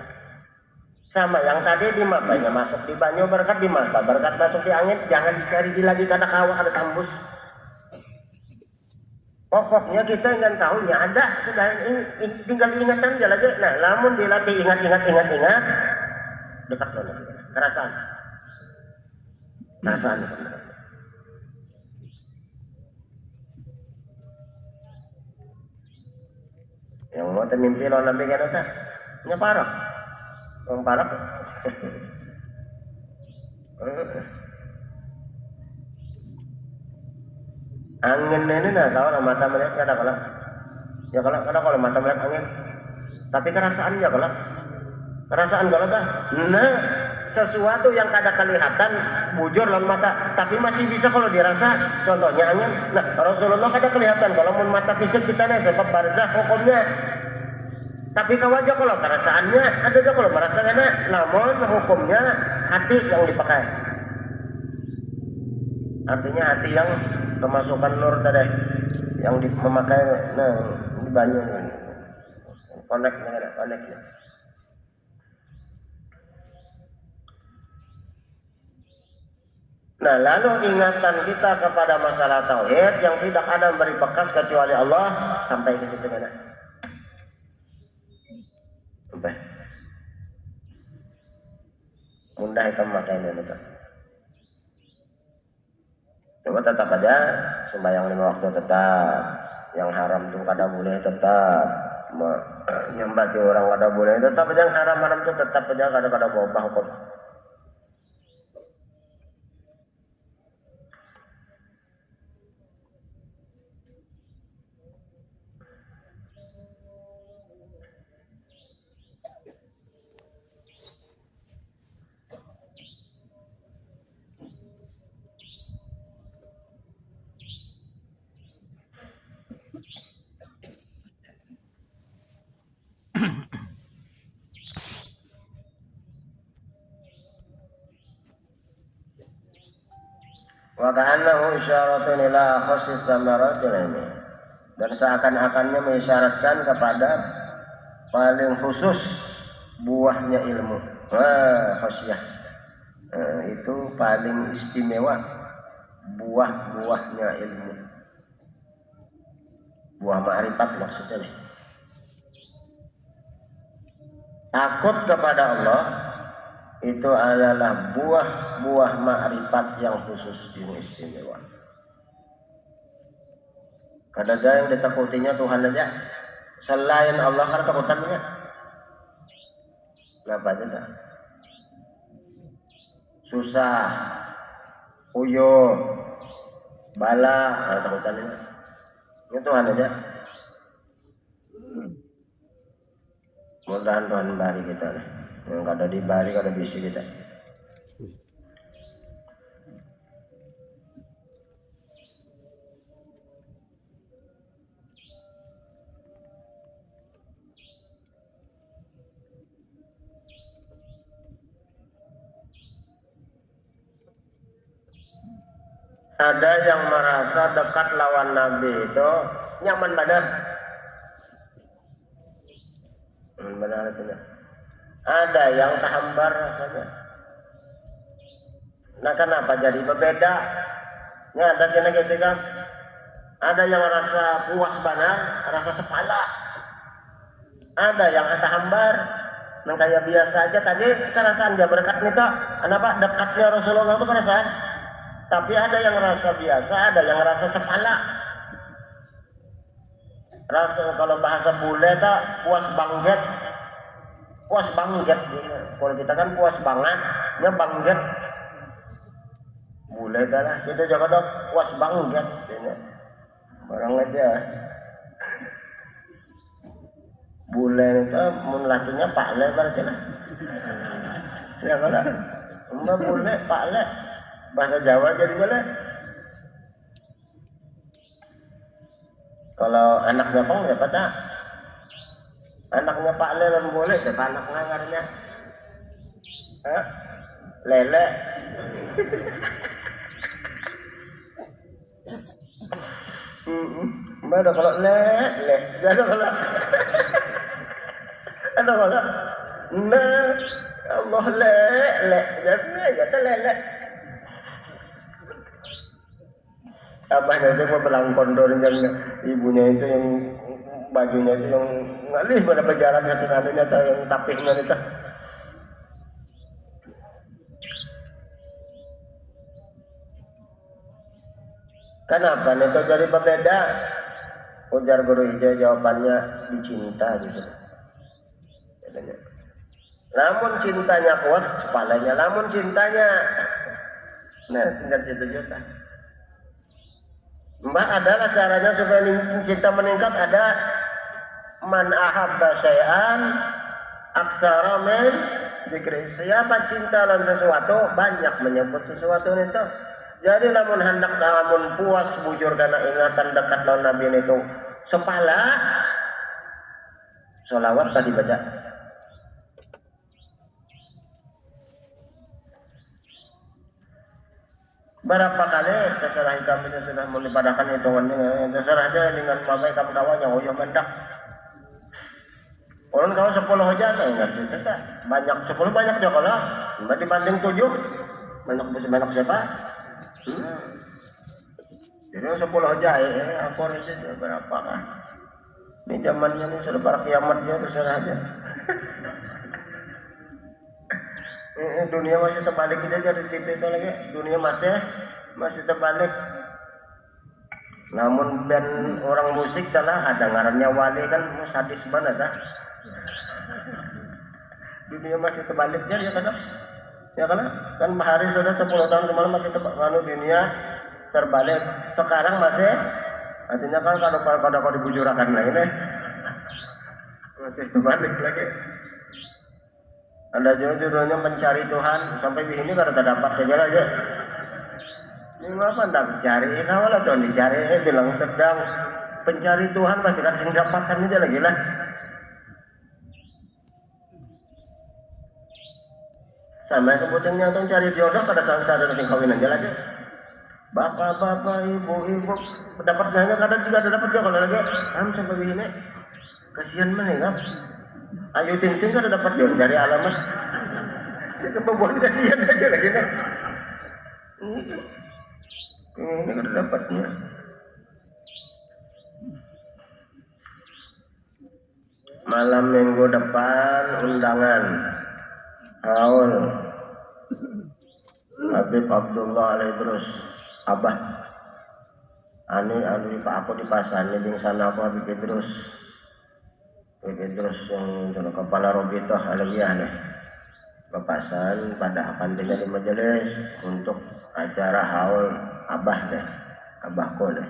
Speaker 1: Sama yang tadi di mapanya masuk di banyu berkat di mapa, berkat masuk di angin, jangan dicari lagi kada kawah ada tambus. Pokoknya kita ingin tahunya ada, sudah tinggal ingatan aja lagi. Nah, namun dilatih ingat, dekat banget. Kerasaan. Yang mau mimpi lo nabi kan ada, nyeparak, orang parak. Angin ini nah tahu lah mata melihat kada kalau, ya kalau mata melihat angin, tapi kerasaan ya kerasaan kalau dah, nah sesuatu yang kada kelihatan bujur lawan mata, tapi masih bisa kalau dirasa. Contohnya angin. Nah Rasulullah kada kelihatan kalau mun mata fisik kita nih sebab barzah hukumnya. Tapi kau aja kalau kerasaannya ada juga kalau merasakannya, namun hukumnya hati yang dipakai. Artinya hati yang kemasukan nur tadi yang memakai di banyu koneknya. Nah, lalu ingatan kita kepada masalah tauhid yang tidak ada memberi bekas kecuali Allah sampai ke situ mana? Sampai. Mudah itu makanya itu. Coba tetap aja sembahyang 5 waktu tetap, yang haram tuh kada boleh tetap, nyembah orang kada boleh tetap aja, yang haram tuh tetap aja kada berubah hukum. Wa ka'annahu isyaratun ila khassis samaratin ini. Dan seakan-akannya mengisyaratkan kepada paling khusus buahnya ilmu. Khosyah. Itu paling istimewa, buah-buahnya ilmu. Buah ma'rifat maksudnya nih. Takut kepada Allah itu adalah buah-buah ma'rifat yang khusus yang istimewa. Kadang yang ditakutinya Tuhan aja, selain Allah kan takutannya. Kenapa aja? Susah, uyuh, bala, takutannya. Ini Tuhan aja. Mudah-mudahan Tuhan bari kita nih. Yang kada dibari kada bisa kita. Ada yang merasa dekat lawan Nabi itu nyaman badan. Benar tidak? Ada yang terhambar rasanya. Nah kenapa jadi berbeda? Ya ada kena gitu kan? Ada yang rasa puas benar, rasa sepala. Ada yang terhambar. Nah kayak biasa aja tadi kerasaan dia berkat nih tak? Kenapa dekatnya Rasulullah itu kerasaan? Tapi ada yang rasa biasa, ada yang rasa sepala. Rasa kalau bahasa bule tak puas bangget. Puas bangget. Kalau kita kan puas banget, nya bangget. Bule dah lah. Kita jaga dok puas bangget. Barang aja. Bule itu mun lakinya Pak Le berarti lah. Ya kalau mbak bule Pak Le. Bahasa Jawa jadinya lah. Kalau anaknya Pong ya pada anaknya Pak Lele boleh siapa anak ngangarnya? Lele. Mbak ada kalau lele, ada kalau nah Allah lele, jadi ya lele. Abahnya itu mau berlangkondor yang ibunya itu yang bajunya itu yang ngalih pada berjalan hati-hatinya atau yang tapihnya itu. Kenapa itu jadi berbeda? Ujar guru hijau jawabannya dicinta gitu. Namun cintanya kuat kepalanya, namun cintanya nah tinggal 1 juta. Mbak adalah caranya supaya cinta meningkat ada man ahabba syai'an aktsara min dzikri. Siapa cinta dalam sesuatu banyak menyebut sesuatu itu. Jadi lamun hendak lamun puas bujur karena ingatan dekat lawan Nabi itu sepala sholawat tadi baca. Berapa kali terserah kami sudah melibatkan hitungannya, terserah aja dengan pakai kamu kawannya, oh ya mendak. Orang kawan 10 aja enggak sih, banyak 10 banyak aja kalau dibanding 7 banyak siapa? Jadi 10 aja aku aja berapa kan? Ini zamannya ini sudah para kiamatnya terserah aja. Dunia masih terbalik kita jadi TV itu lagi. Dunia masih terbalik. Namun band orang musik telah ada ngarannya wali kan sadis banget dah. Dunia masih terbaliknya ya kan? Ya kan bahari sudah 10 tahun kemarin masih terbalik dunia terbalik. Sekarang masih artinya kan kalau dibujurakan lagi nih. Masih terbalik lagi. Ada judulnya mencari Tuhan sampai di sini kada terdapat saja aja. Ini apa ndak mencari? Kalau lah tuh dicari bilang sedang pencari Tuhan pasti kada sing dapatkan aja lagi lah. Sama sebutannya tuh cari jodoh kada salah sing kawin aja lagi. Bapak-bapak, ibu-ibu dapat hanya kadang juga ada dapat juga kalau lagi sampai di sini. Kasihan mana ya? Ayu Ting Ting kan udah dapat John dari alamat. Itu pembuat kasihan aja lagi nih. Ini kan udah dapatnya. Malam minggu depan undangan haul Habib Abdullah Al-Idrus Abah Ani Pak aku dipasan nih sana aku Habib Idrus yang kepala Robitoh Alawiyah nih kepasan pada pantinya di majelis untuk acara haul Abah deh Abahku deh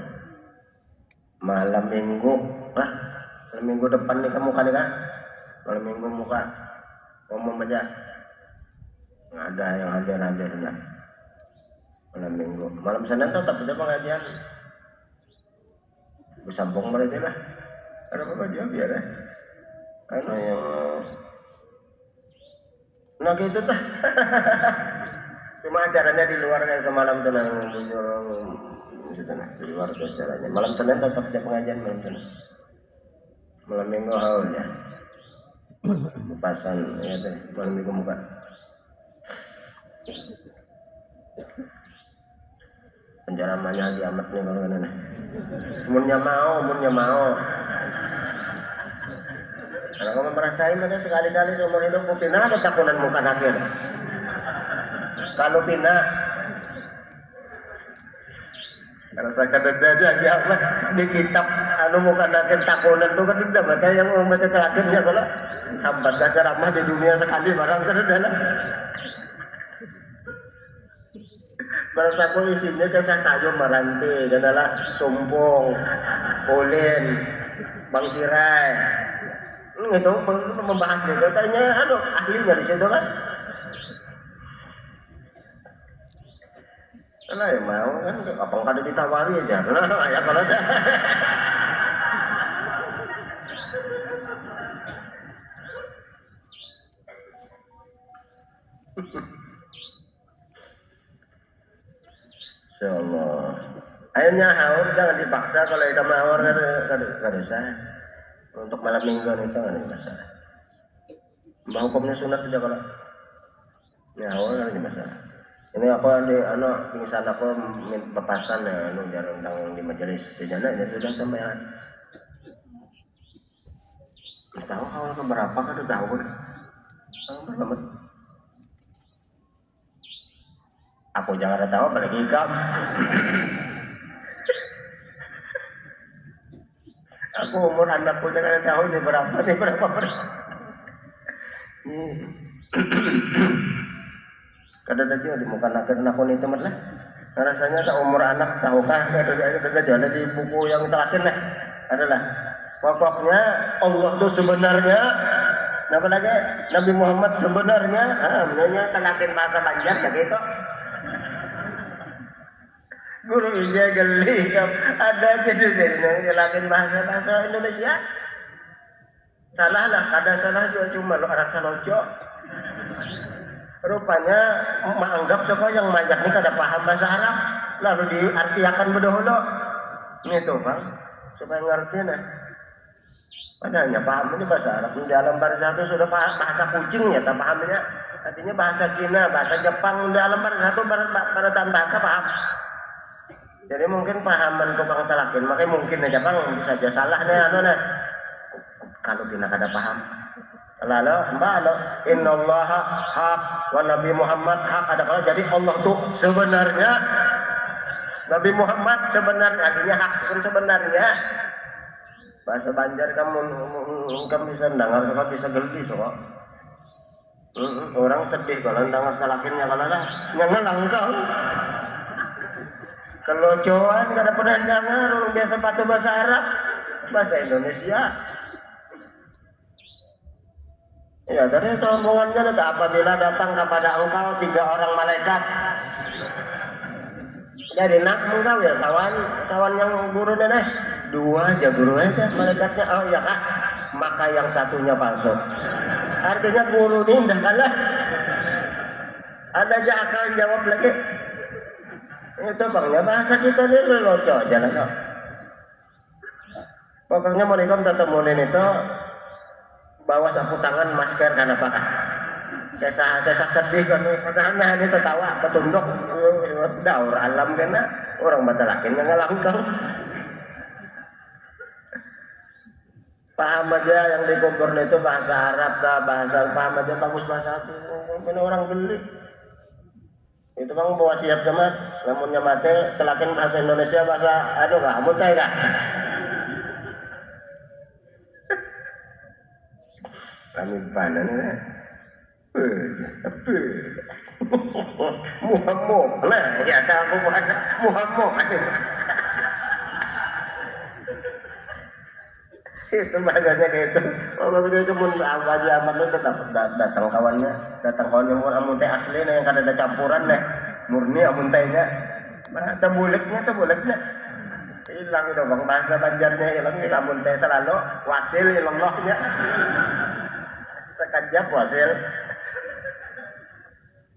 Speaker 1: malam minggu depan nih kamu kan malam minggu muka ngomong aja nggak ada yang hadir-hadirnya malam minggu malam Senin tetap ada pengajian bersambung mereka lah ada apa aja biar ya karena yang nah gitu tuh cuma acaranya di luar kayak semalam tuh yang di luar acaranya malam Senin tetap ada pengajian malam minggu haul ya pasan ya teh malam minggu muka penjaramannya di amat nih kalau ini munnya mau karena kamu merasain aja sekali-kali seumur hidup pindah ada takunan muka akhir kalau pindah rasa kadang aja ya di kitab anu muka akhir takunan tuh kan udah baca yang baca terakhirnya kalau sambat baca ramah di dunia sekali barang kadang Barasaku isinya kisah kayu meranti, adalah sumpung, ulin, bang sirai. Itu membahas itu, katanya ahlinya di situ kan. Karena ya mau kan, apa nggak ada ditawari aja, ya kalau ada. Insyaallah. Akhirnya haur jangan dipaksa kalau kita haur kan bisa. Untuk malam minggu itu kan masalah. Mbak hukumnya sunat saja kalau. Ya haur kan masalah. Ini apa di pingsan aku pepasan ya jarang undang di majelis di jana ya sudah sampai tahu awal keberapa kan udah tahu kan. Berapa? Aku jangan tahu apalagi kamu. Aku umur anakku jangan tahu ini berapa. Kadang aja di muka aku itu malah. Rasanya tak umur anak tahukah ada di buku yang terakhir lah adalah pokoknya Allah itu sebenarnya Nabi Muhammad sebenarnya menanya telakin bahasa Banjar gitu. Guru Ija geli ada jadi ngelakin bahasa Indonesia salah lah ada salah juga cuma lo rasa lojo rupanya menganggap supaya yang banyak ini kada paham bahasa Arab lalu diartiakan berdahulu itu bang supaya ngerti nah padahal paham ini bahasa Arab di dalam bahasa itu sudah bahasa kucing ya tak pahamnya artinya bahasa Cina bahasa Jepang di dalam bahasa itu pada bahasa paham. Jadi mungkin pahaman tukang talakin, makanya mungkin aja bang bisa aja salah nih kalau tidak ada paham. Lalu innallaha haq wa Nabi Muhammad haq ada kalau jadi Allah tuh sebenarnya Nabi Muhammad sebenarnya artinya hak pun sebenarnya bahasa Banjar kamu bisa dengar sama bisa gelti so. Orang sedih kalau dengar talakinnya kalau lah ngelang kau. Kelocoan kada pernah dengar orang biasa pakai bahasa Arab, bahasa Indonesia. Ya, dari rombongannya ada apabila datang kepada engkau 3 orang malaikat. Jadi nak engkau ya kawan yang guru nenek 2 aja guru aja malaikatnya oh ya kak maka yang satunya palsu. Artinya guru ini dah kalah. Ada aja akal jawab lagi. Itu bangnya bahasa kita ini loco jalan kok. Pokoknya mereka minta temuin itu bawa sapu tangan masker karena apa? Desa sedih kan karena ini tertawa ketunduk daur alam kena orang batalakin yang ngalangkang. Paham aja yang dikubur itu bahasa Arab kah, bahasa paham aja bagus bahasa itu. Ini orang geli. Itu bang bawa siap jamat, namun nyamate telakin bahasa Indonesia bahasa aduh kah, mutai kah? Kami panen ya. Muhammad, nah ya tahu Muhammad. Itu bahasanya kayak itu. Oh begitu pun apa aja amat itu tetap datang kawannya pun amun teh asli yang kada ada campuran deh, murni amun tehnya. Bahasa buliknya hilang itu bang, bahasa Banjarnya hilang, amun teh selalu wasil ilallahnya. Sekajap wasil.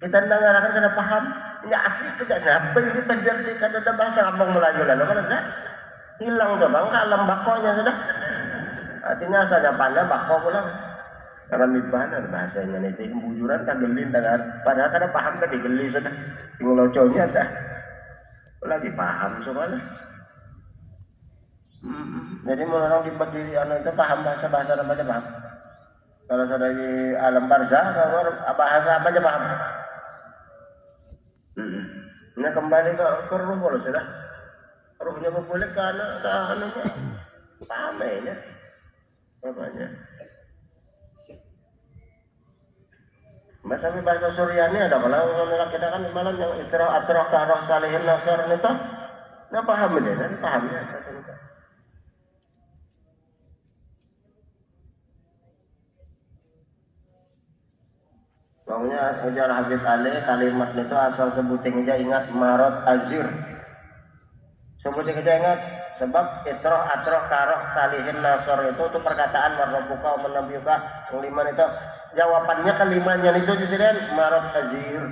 Speaker 1: Kita dengarkan kada paham, ya asik tidak siapa ini terjadi kada ada bahasa abang Melayu lalu kan ada hilang tuh bang, kalam bakonya sudah. Artinya saja pandai bako pulang. Karena mibanan bahasanya itu bujuran kagelin dengar, padahal kada paham kan digeli sudah. Ngoloconya dah. Lagi paham soalnya. Jadi orang dibagi anak itu paham bahasa apa aja paham. Kalau sudah di alam barzah, kalau bahasa apa aja paham. Ini kembali ke ruh kalau sudah ruhnya boleh ke anunya paham ya apanya. Bahasa Suryani ada kalau kita kan malam yang itirah roh salihin nasar itu, nggak paham ini, nanti pahamnya. Pokoknya ujar Habib Ali kalimat itu asal sebuting aja ingat marot azir. Sebuting aja ingat sebab itroh atroh karoh salihin nasor itu perkataan warrobuka menabiuka kelima itu jawabannya kelimanya itu disini marot azir.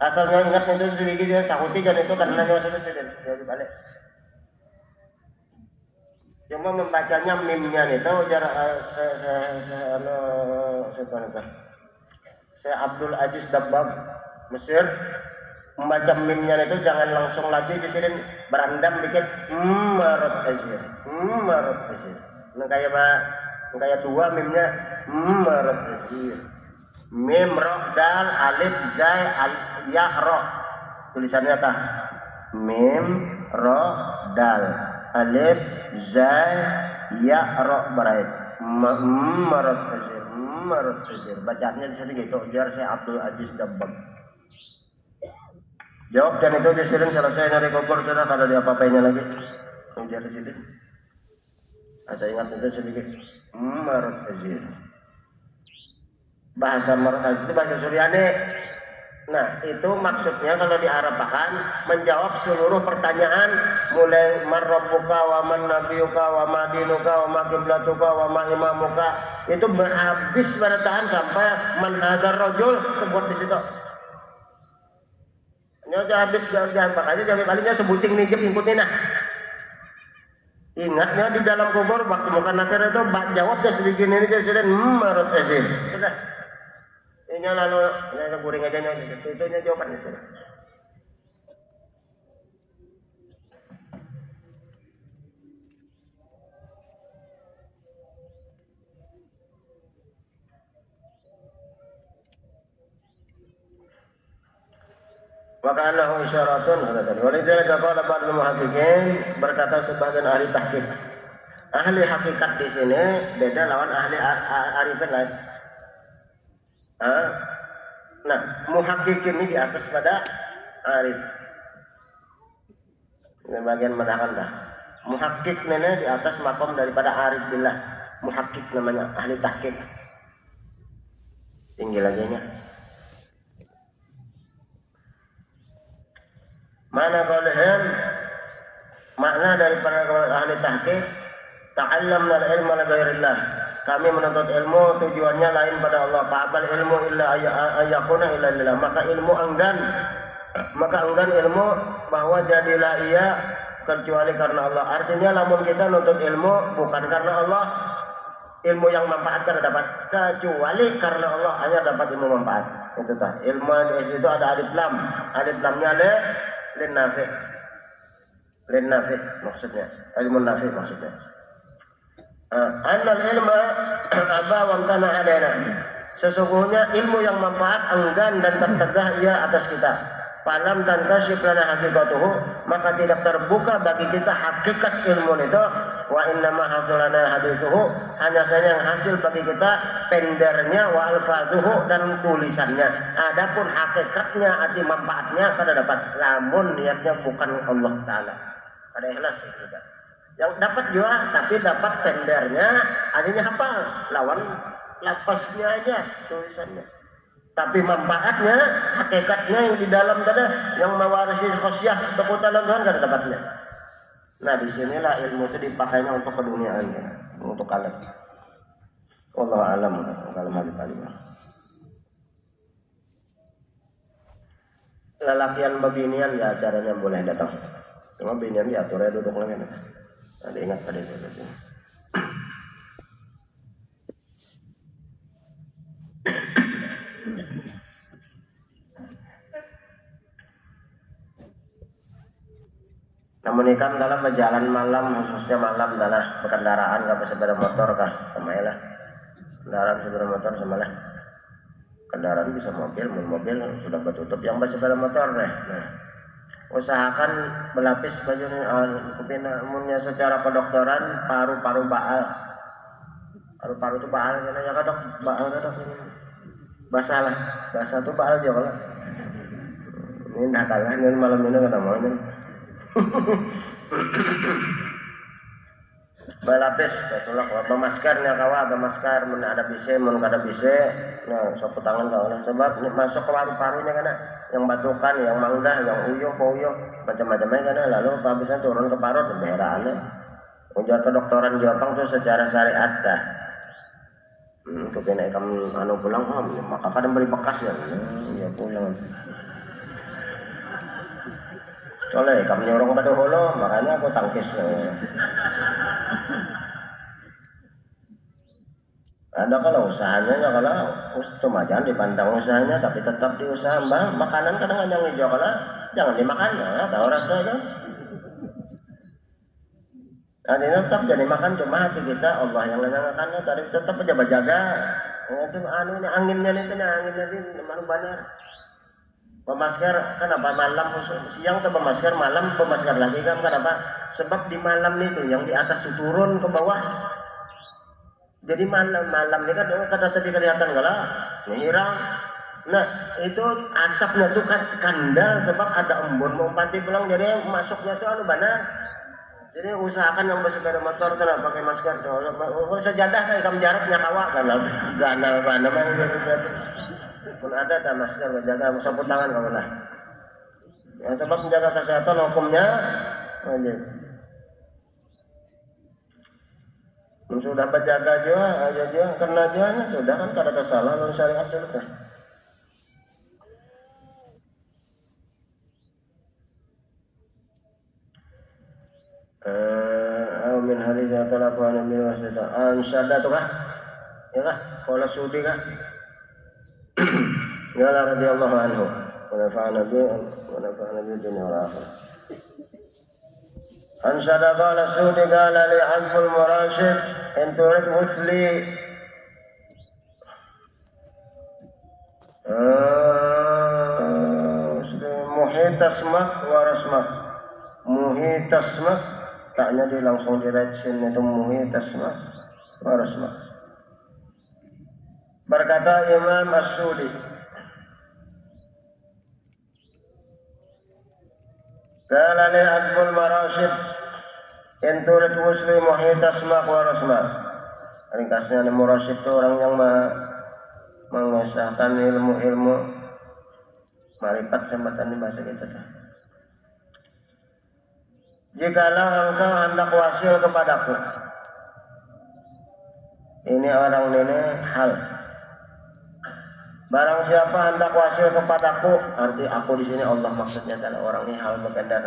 Speaker 1: Asalnya ingat itu sedikit dia sahuti dan itu karena nyawa sudah Habib Ali. Cuma membacanya mimnya itu ujar Saya Abdul Aziz Dabbag Mesir membaca mimnya itu jangan langsung lagi di sini berandam dikit marot azir. Nah kayak dua mimnya marot azir. Mim roh dal alif zai ya roh tulisannya kah? Mim roh dal alif zai ya roh berait marot azir. Bacanya di sini gitu, ujar saya Abdul Aziz Dabbag. Jawab dan itu disering selesai dari kubur sudah kalau dia apa-apanya lagi. Ujar di sini. Ada ingat itu sedikit. Marot azir. Bahasa marot azir itu bahasa Suryani. Nah itu maksudnya kalau diarabkan menjawab seluruh pertanyaan mulai marrabbuka wa man nabiyuka wa ma dinuka wa ma qiblatuka wa ma imamuka itu habis pada tahan sampai man hadzal rajul sebut di situ. Ini aja habis jangan makanya jangan kalinya sebuting nih ikutin nah. Ingatnya di dalam kubur waktu makan nakar itu jawabnya sedikit ini sudah marot azir. Sudah. Ini lalu guring aja itunya jawaban itu. Wakanahu isyaratun walidhalika qala ba'dul muhaqqiqin berkata sebagian ahli tahqiq. Ahli hakikat di sini beda lawan ahli arifin lain. Nah, muhakkik ini di atas pada arif. Ini bagian menahan dah. Muhakkik ini di atas makom daripada arif billah. Muhakkik namanya ahli tahqiq. Tinggi lagi nya. Mana qaulihim makna daripada ahli tahqiq ta'allamna al-ilma li ghairillah. Kami menuntut ilmu tujuannya lain pada Allah. Fa'abal ilmu illa ayyakuna illa lillah. Maka enggan ilmu bahwa jadilah ia kecuali karena Allah. Artinya lamun kita nuntut ilmu bukan karena Allah, ilmu yang manfaat kada dapat, kecuali karena Allah hanya dapat ilmu manfaat. Itu tah. Ilmu di situ ada alif lam. Alif lamnya lin nafi. Lin nafi maksudnya. Ilmu nafi maksudnya. Annal ilma aba wa amtana alaina. Sesungguhnya ilmu yang manfaat enggan dan tercegah ia atas kita. Falam dan kasyif lana hakikatuhu, maka tidak terbuka bagi kita hakikat ilmu itu. Wa innama hasulana hadithuhu, hanya saja yang hasil bagi kita pendernya wa alfazuhu dan tulisannya. Adapun hakikatnya, arti manfaatnya kada dapat. Lamun niatnya bukan Allah Ta'ala, kada ikhlas juga. Yang dapat juga, tapi dapat pendernya, artinya hafal, lawan lapasnya aja tulisannya. Tapi manfaatnya, hakikatnya yang di dalam dada, yang mewarisi khosyah keputalan Tuhan kada dapatnya. Nah disinilah ilmu itu dipakainya untuk keduniaan, untuk kalian. Wallahu a'lam. Kalau mali lelakian babinian ya acaranya boleh datang. Cuma binian diatur ya duduk lagi. Ada ingat pada itu. Namun ikan dalam berjalan malam, khususnya malam dalam berkendaraan, nggak sepeda motor kah, sama lah. Kendaraan sepeda motor sama lah. Kendaraan bisa mobil sudah bertutup, yang bersepeda motor deh. Nah, usahakan berlapis baju umumnya secara kedokteran paru-paru baal. Paru-paru itu baal, ya kadok baal kadok ini. Basah itu baal juga lah. Ini dah kalah nih malam ini kata mau ini. Balapis betulak bermaskernya kawa bermasker mun ada bise mun kada bise nah sapu tangan kawa sebab masuk ke paru-parunya kana yang batukan yang manggah yang uyuh macam-macamnya kana lalu habisnya turun ke parut daerahnya ujar kedokteran Jepang tuh secara syariat dah kepena kamu anu pulang maka kadang beri bekas ya ya pulang. Soalnya kamu nyorong pada holo, makanya aku tangkis. Ada kalau usahanya, kalau cuma jangan dipandang usahanya, tapi tetap diusaha. Makanan kadang yang hijau kalau jangan dimakan, ya, tahu rasa kan? Nah, ini tetap jadi makan cuma hati kita Allah yang menyenangkannya, tapi tetap aja berjaga. Itu anu ini anginnya ini mana benar. Pemasker kenapa malam siang ke pemasker malam pemasker lagi kan kenapa? Sebab di malam itu yang di atas turun ke bawah. Jadi malam ini kan kata tadi kelihatan kalau hilang. Nah itu asapnya tuh kan kandal sebab ada embun mau pati pulang jadi masuknya tuh anu benar. Jadi usahakan yang bersepeda motor kena pakai masker. Kalau sejadah kan kamu jaraknya kawa kan ganal mana pun ada tak masker menjaga sapu tangan kamu lah. Yang sebab menjaga kesehatan hukumnya wajib. Sudah berjaga juga, kena juga sudah kan kada kesalahan lalu syariat sudah. Min hari jatuh lakukan min wasita. Ansada tu kah? Ya kah? Kalau sudi kah? Qala radhiyallahu anhu wa nafa'ana bi dunya wal akhirah. An sadaqa la sudi qala li 'azful murashid in turid musli muhit asmak wa rasmak. Muhit asmak taknya di langsung direksin itu muhit asmak wa rasmak. Berkata Imam As-Sudi, qala li adbul marasyid in turid muslim muhit asmak wa rasmak. Ringkasnya murasyid itu orang yang mengesahkan ilmu-ilmu marifat sembatan di bahasa kita. Jikalau engkau hendak wasil kepadaku, ini orang ini hal. Barang siapa hendak wasil kepadaku, arti aku di sini Allah maksudnya adalah orang ini hal berkendar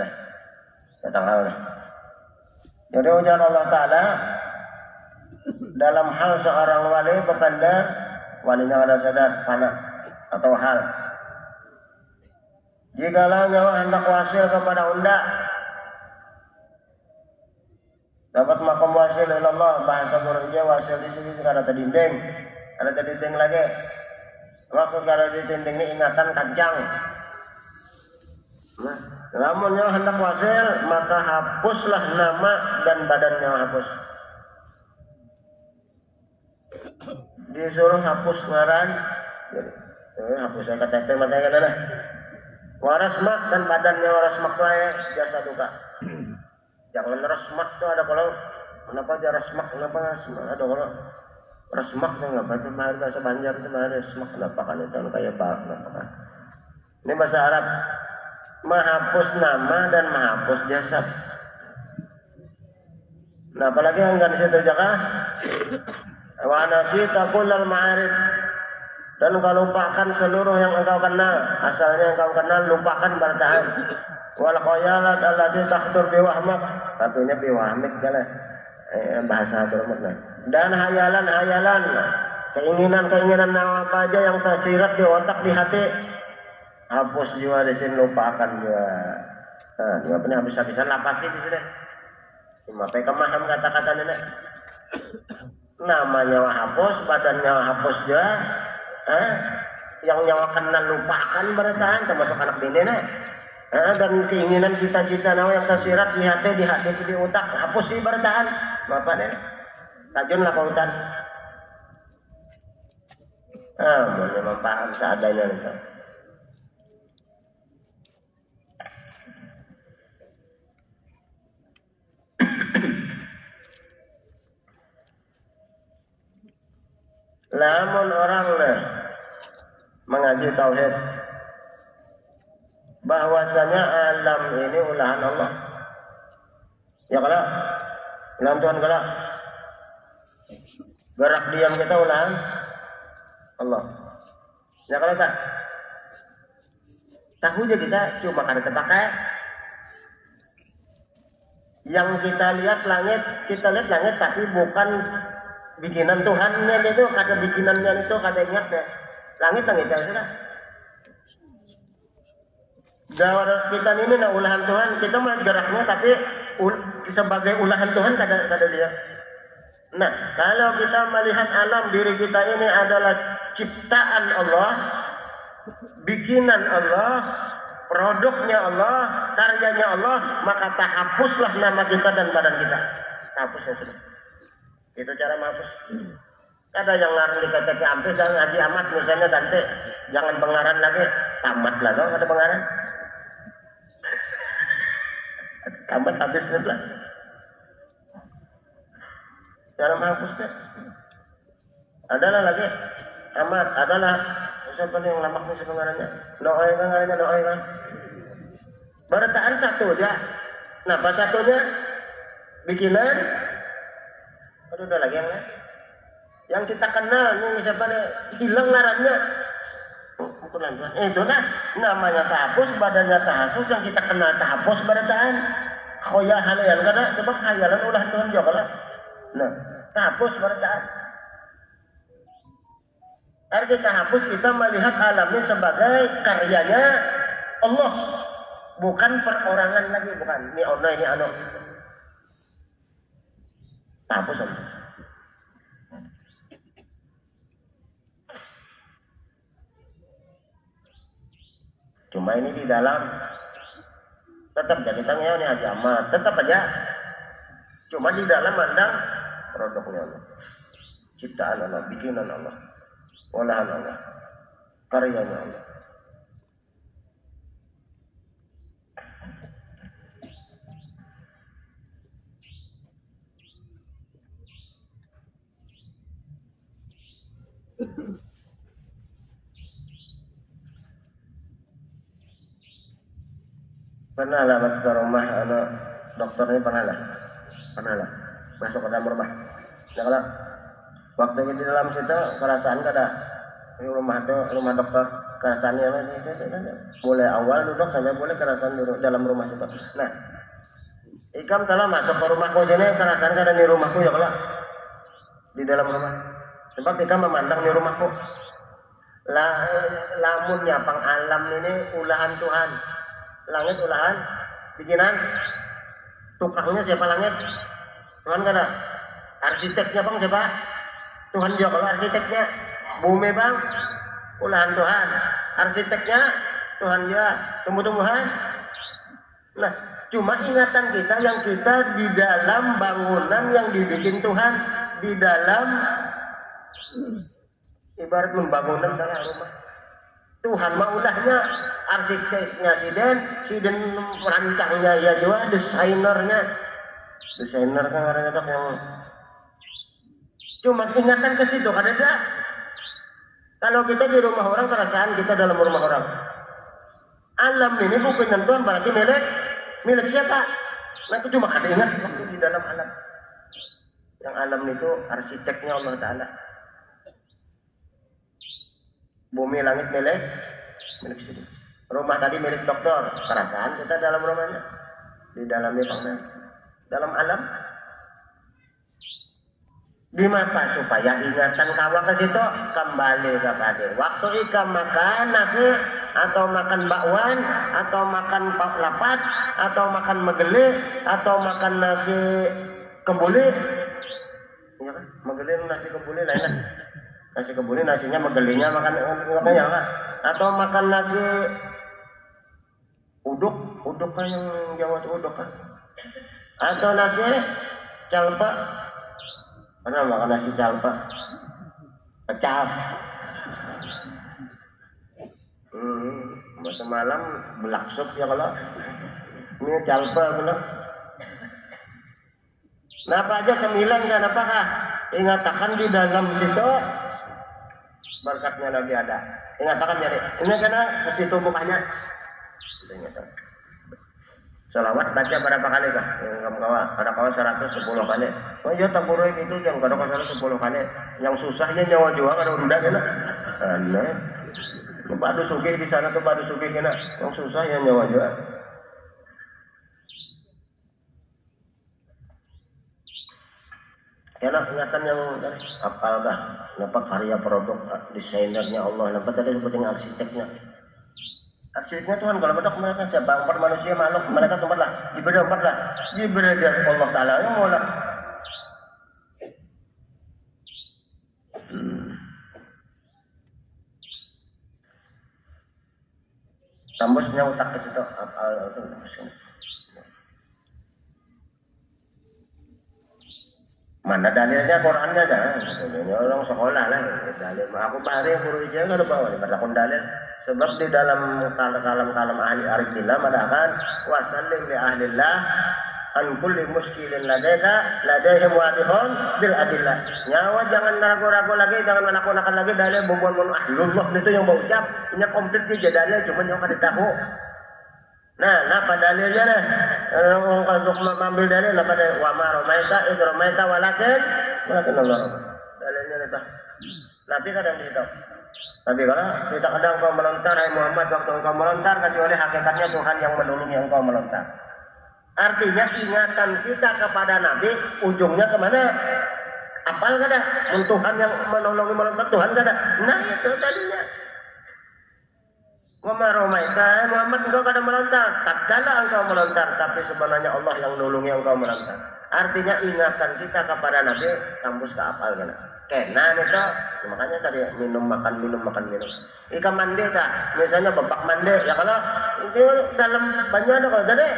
Speaker 1: datang hal. Jadi ujar Allah Taala, dalam hal seorang wali kepada walinya ada sadar fana atau hal. Jikalau nyawa hendak wasil kepada undak, dapat makom wasil ilallah, bahasa Qur'annya wasil di sini ada terdinding, lagi. Maksud kalau di dinding ini ingatan kancang. Nah, namun nyawa hendak wasil, maka hapuslah nama dan badan nyawa hapus. Disuruh hapus ngaran, hapusnya KTP matanya kan. Warasmak dan badannya warasmak itu jasa duka. Jangan rasmak tuh ada kalau kenapa aja rasmak kenapa ada kalau rasmak tuh nggak baca bahasa Banjar itu rasmak kenapa kan itu kayak kenapa kan? Ini bahasa Arab menghapus nama dan menghapus jasad. Nah apalagi yang nggak disitu jaga wa nasita kullal ma'arif. Dan kau lupakan seluruh yang engkau kenal, asalnya engkau kenal lupakan bertahan. Wal khayalat allati takhtur bi wahmak, satunya bi wahmik kala bahasa Arab. Dan hayalan-hayalan, keinginan-keinginan apa aja yang tersirat di otak di hati, hapus juga di sini, lupakan juga. Nah, juga punya habis-habisan lapasi di sini. Cuma pemaham kata-kata ini. Namanya hapus, badannya hapus juga. Yang nyawa kenal lupakan bertahan termasuk anak bini dan keinginan cita-cita nawa yang tersirat di hati di otak hapus sih bertahan apa nih tajun lah kautan boleh mempaham seadanya itu. Namun orang mengaji tauhid bahwasanya alam ini ulahan Allah. Ya kalau alam Tuhan kalau gerak diam kita ulahan Allah. Ya kalau tak tahu aja kita cuma karena terpakai. Yang kita lihat langit tapi bukan bikinan Tuhannya itu, kata bikinannya itu kata ingatnya. Langit ya sudah. Kita ini ulahan Tuhan, kita mah geraknya tapi sebagai ulahan Tuhan kata dia. Nah, kalau kita melihat alam diri kita ini adalah ciptaan Allah, bikinan Allah, produknya Allah, karyanya Allah, maka tahapuslah nama kita dan badan kita. Hapusnya sudah. Itu cara menghapus. Ada yang ngaran di KTP Ampis dan Haji Ahmad misalnya ganti, jangan pengaran lagi, tamat lah dong ada pengaran. Tamat habis lah. Cara menghapusnya. Adalah lagi Ahmad, adalah siapa yang lamak nih pengarannya? Doa kan. Bertahan satu dia. Nah, pas satunya bikinan. Aduh, udah lagi yang lain. Yang kita kenal, ini siapa nih? Hilang ngarannya. Itu kan namanya tahapus, badannya tahasus, yang kita kenal tahapus bertahan. Khoya halayan karena sebab khayalan ulah Tuhan juga lah. Nah, tahapus bertahan. Arti tahapus kita melihat alamnya sebagai karyanya Allah, bukan perorangan lagi, bukan. Ini ono ini ano. Tahapus Allah. Cuma ini di dalam tetap jadi tangnya ini agama, tetap aja. Cuma di dalam mandang produknya Allah, ciptaan Allah, bikinan Allah, olahan Allah, karyanya Allah. Pernah lah masuk ke rumah anak dokter ini pernah lah masuk ke dalam rumah. Ya kalau waktu di dalam situ perasaan kada di rumah dokter kerasaannya mulai awal duduk sampai boleh kerasaan di dalam rumah situ. Nah, ikam telah masuk ke rumahku sini kerasaan kada di rumahku ya kalau di dalam rumah. Sebab kita memandang di rumahku. Lamunnya pang alam ini ulahan Tuhan. Langit ulahan bikinan. Tukangnya siapa langit? Tuhan kan ada. Arsiteknya bang siapa? Tuhan juga. Kalau arsiteknya bumi bang, ulahan Tuhan. Arsiteknya Tuhan juga. Tumbuh-tumbuhan. Nah, cuma ingatan kita yang kita di dalam bangunan yang dibikin Tuhan, di dalam ibarat membangunan dalam rumah. Tuhan mah ulahnya arsiteknya si den perancangnya ya juga, desainernya kan ada yang cuma ingatan ke situ kan ada. Kalau kita di rumah orang, perasaan kita dalam rumah orang. Alam ini bukan Tuhan, berarti milik siapa? Nah itu cuma ada ingat waktu di dalam alam. Yang alam itu arsiteknya Allah Ta'ala. Bumi langit milik situ. Rumah tadi milik dokter, perasaan kita dalam rumahnya. Di dalamnya mana? Dalam alam. Di mata supaya ingatan kawa ke situ kembali kepada waktu ika makan nasi atau makan bakwan atau makan pak lapat atau makan megeli atau makan nasi kebuli, ya kan? Megeli nasi kebuli lain kan? Nasi kebuli nasinya megelinya makannya apa? Atau makan nasi uduk kan yang Jawa itu uduk kan? Atau nasi calpa. Karena makan nasi calpa pecah. Semalam belak sup ya kalau ini calpa belum. Napa aja cemilan kan apakah? Ingatakan di dalam situ berkatnya Nabi ada. Ingatakan jadi ini karena ke situ bukanya. Salawat baca berapa kali kah? Ada kawan 110 kali. Oh iya tak buruk itu yang kada kawan 10 kali. Yang susahnya nyawa jual kada unda kena. Aneh. Badu sugih di sana tuh badu sugih kena. Yang susah yang nyawa jual. Enak ingatan yang apal dah. Nampak karya produk desainernya Allah. Nampak tadi sebutin arsiteknya. Arsiteknya Tuhan kalau bedak mereka siapa? Empat manusia makhluk mereka tempat lah. Diberi empat lah. Diberi Allah Taala yang mau lah. Tambusnya utak ke situ. Itu mana dalilnya Qurannya dah. Orang sekolah lah. Dalil. Aku bahari guru ijazah ada bawa. Berlakon dalil. Sebab di dalam kalam ahli arif billah madakan wasallim li ahlillah an kulli muskilin ladaihim wadihun bil adillah. Nyawa jangan ragu-ragu lagi, jangan menakunakan lagi dalil bubuan ahlullah itu yang mau ucap. Ini komplit dia dalil cuma yang kada tahu. Nah, apa dalilnya nih? Untuk mengambil dalil apa deh? Wa ma ramaita id ramaita walakin Allah. Dalilnya itu. Nabi kadang gitu. Tapi kalau tidak ada engkau melontar, hai Muhammad, waktu engkau melontar, kecuali hakikatnya Tuhan yang menolong yang engkau melontar. Artinya ingatan kita kepada Nabi, ujungnya kemana? Apal kada? Tuhan yang menolongi melontar, Tuhan kada? Nah itu tadinya. Wa ma ramaita, hai Muhammad, engkau kada melontar. Tatkala engkau melontar, tapi sebenarnya Allah yang menolongi engkau melontar. Artinya ingatan kita kepada Nabi, tembus ke apal kada? Kena itu, makanya tadi minum makan. Ikan mandi tak, misalnya babak mandi, ya kalau itu dalam banyak ada kalau tadi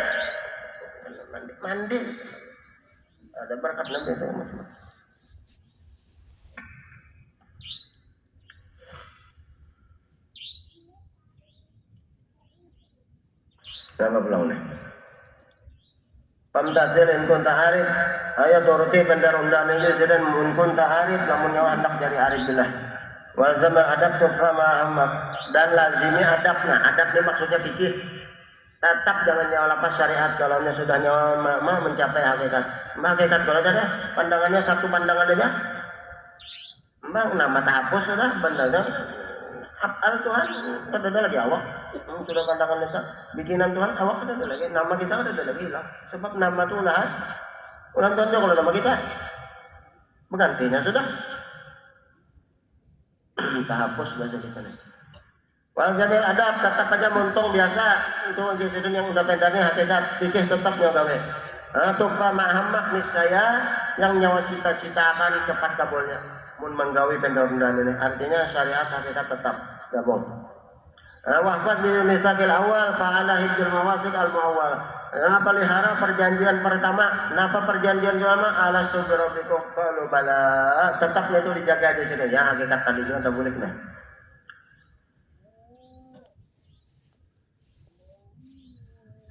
Speaker 1: mandi, ada berkat Nabi itu mas. Nama pulang nih. Pamtazil in kunta arif ayat turuti bandar undan ini sedang in kunta arif namun yang anak dari arif billah wal zaman adab tufama ahmad dan lazimi adabna. Adab ini maksudnya fikih. Tetap jangan nyawa lepas syariat kalau sudah nyawa mencapai hakikat. Hakikat kalau ada pandangannya satu pandangan aja Bang nama tahapus sudah bandanya Al Tuhan ada lagi awak sudah pandangan kita bikinan Tuhan awak ada lagi nama kita ada lagi lah sebab nama itu ulang tahunnya kalau nama kita Menggantinya sudah. Kita hapus bahasa kita nih. Wal jamil adab tetap aja muntung biasa untuk gesiden yang udah pendeknya hakikat fikih tetap gawe. Tupa mahamak niscaya yang nyawa cita-cita akan cepat kabulnya. Mun menggawi benda-benda ini artinya syariat hakikat tetap gabung. Wahfad bi misakil awal fa'ala hibdul mawasid al muawwal. Pelihara perjanjian pertama. Napa perjanjian pertama? Ala subrobikum qalu bala. Tetap itu dijaga di sini ya hakikat tadi juga tak boleh nah.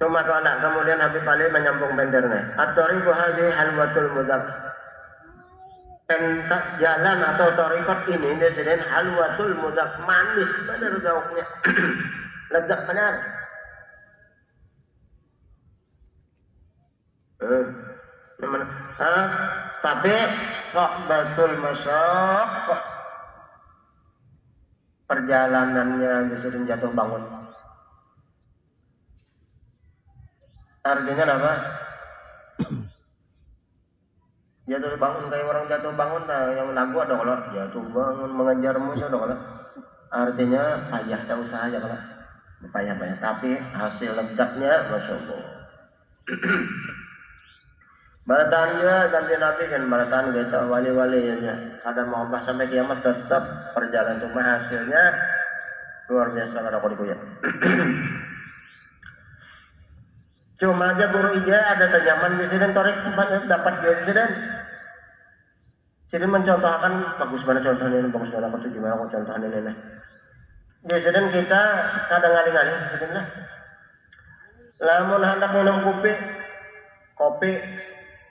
Speaker 1: Cuma anak kemudian Habib Ali menyambung bendernya. At-tariqu hadhihi halwatul mudzak. Jalan atau torikot ini disebut halwatul mudzak, manis benar gauknya. Lezat benar. Tapi sohbatul masyak perjalanannya disebut jatuh bangun. Artinya apa? Jatuh bangun kayak orang jatuh bangun, nah yang lagu ada kalau jatuh bangun mengejarmu itu ada kalau. Artinya payah tak usaha ya kalau payah-payah, tapi hasil lezatnya masya Allah. Balatannya ganti nabi kan balatan kita wali-walinya. Ada mau apa sampai kiamat tetap perjalanan cuma hasilnya luar biasa kada kau ya. Cuma aja guru ija ada terjaman di sini torik dapat dia di sini. Sini mencontohkan bagus mana contohnya ini, bagus mana aku gimana aku contohnya ini. Di sini kita kadang ngali-ngali di sini lah. Lamun hendak minum kopi,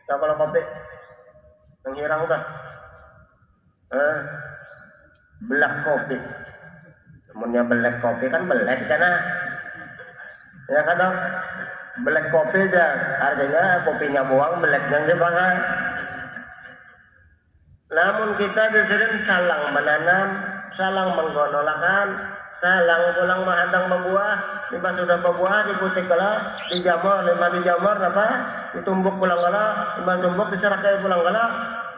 Speaker 1: tak kalau kopi, menghirang dah. Belak kopi, semuanya belak kopi kan belak sana. Ya kadang belek kopi aja, artinya kopinya buang, beleknya dipakai. Namun kita disini salang menanam, salang menggonolakan, salang pulang menghadang membuah, tiba sudah berbuah, diputik kala, dijamur, lima dijamur, apa? Ditumbuk pulang kala, tiba tumbuk diserahkan pulang kala,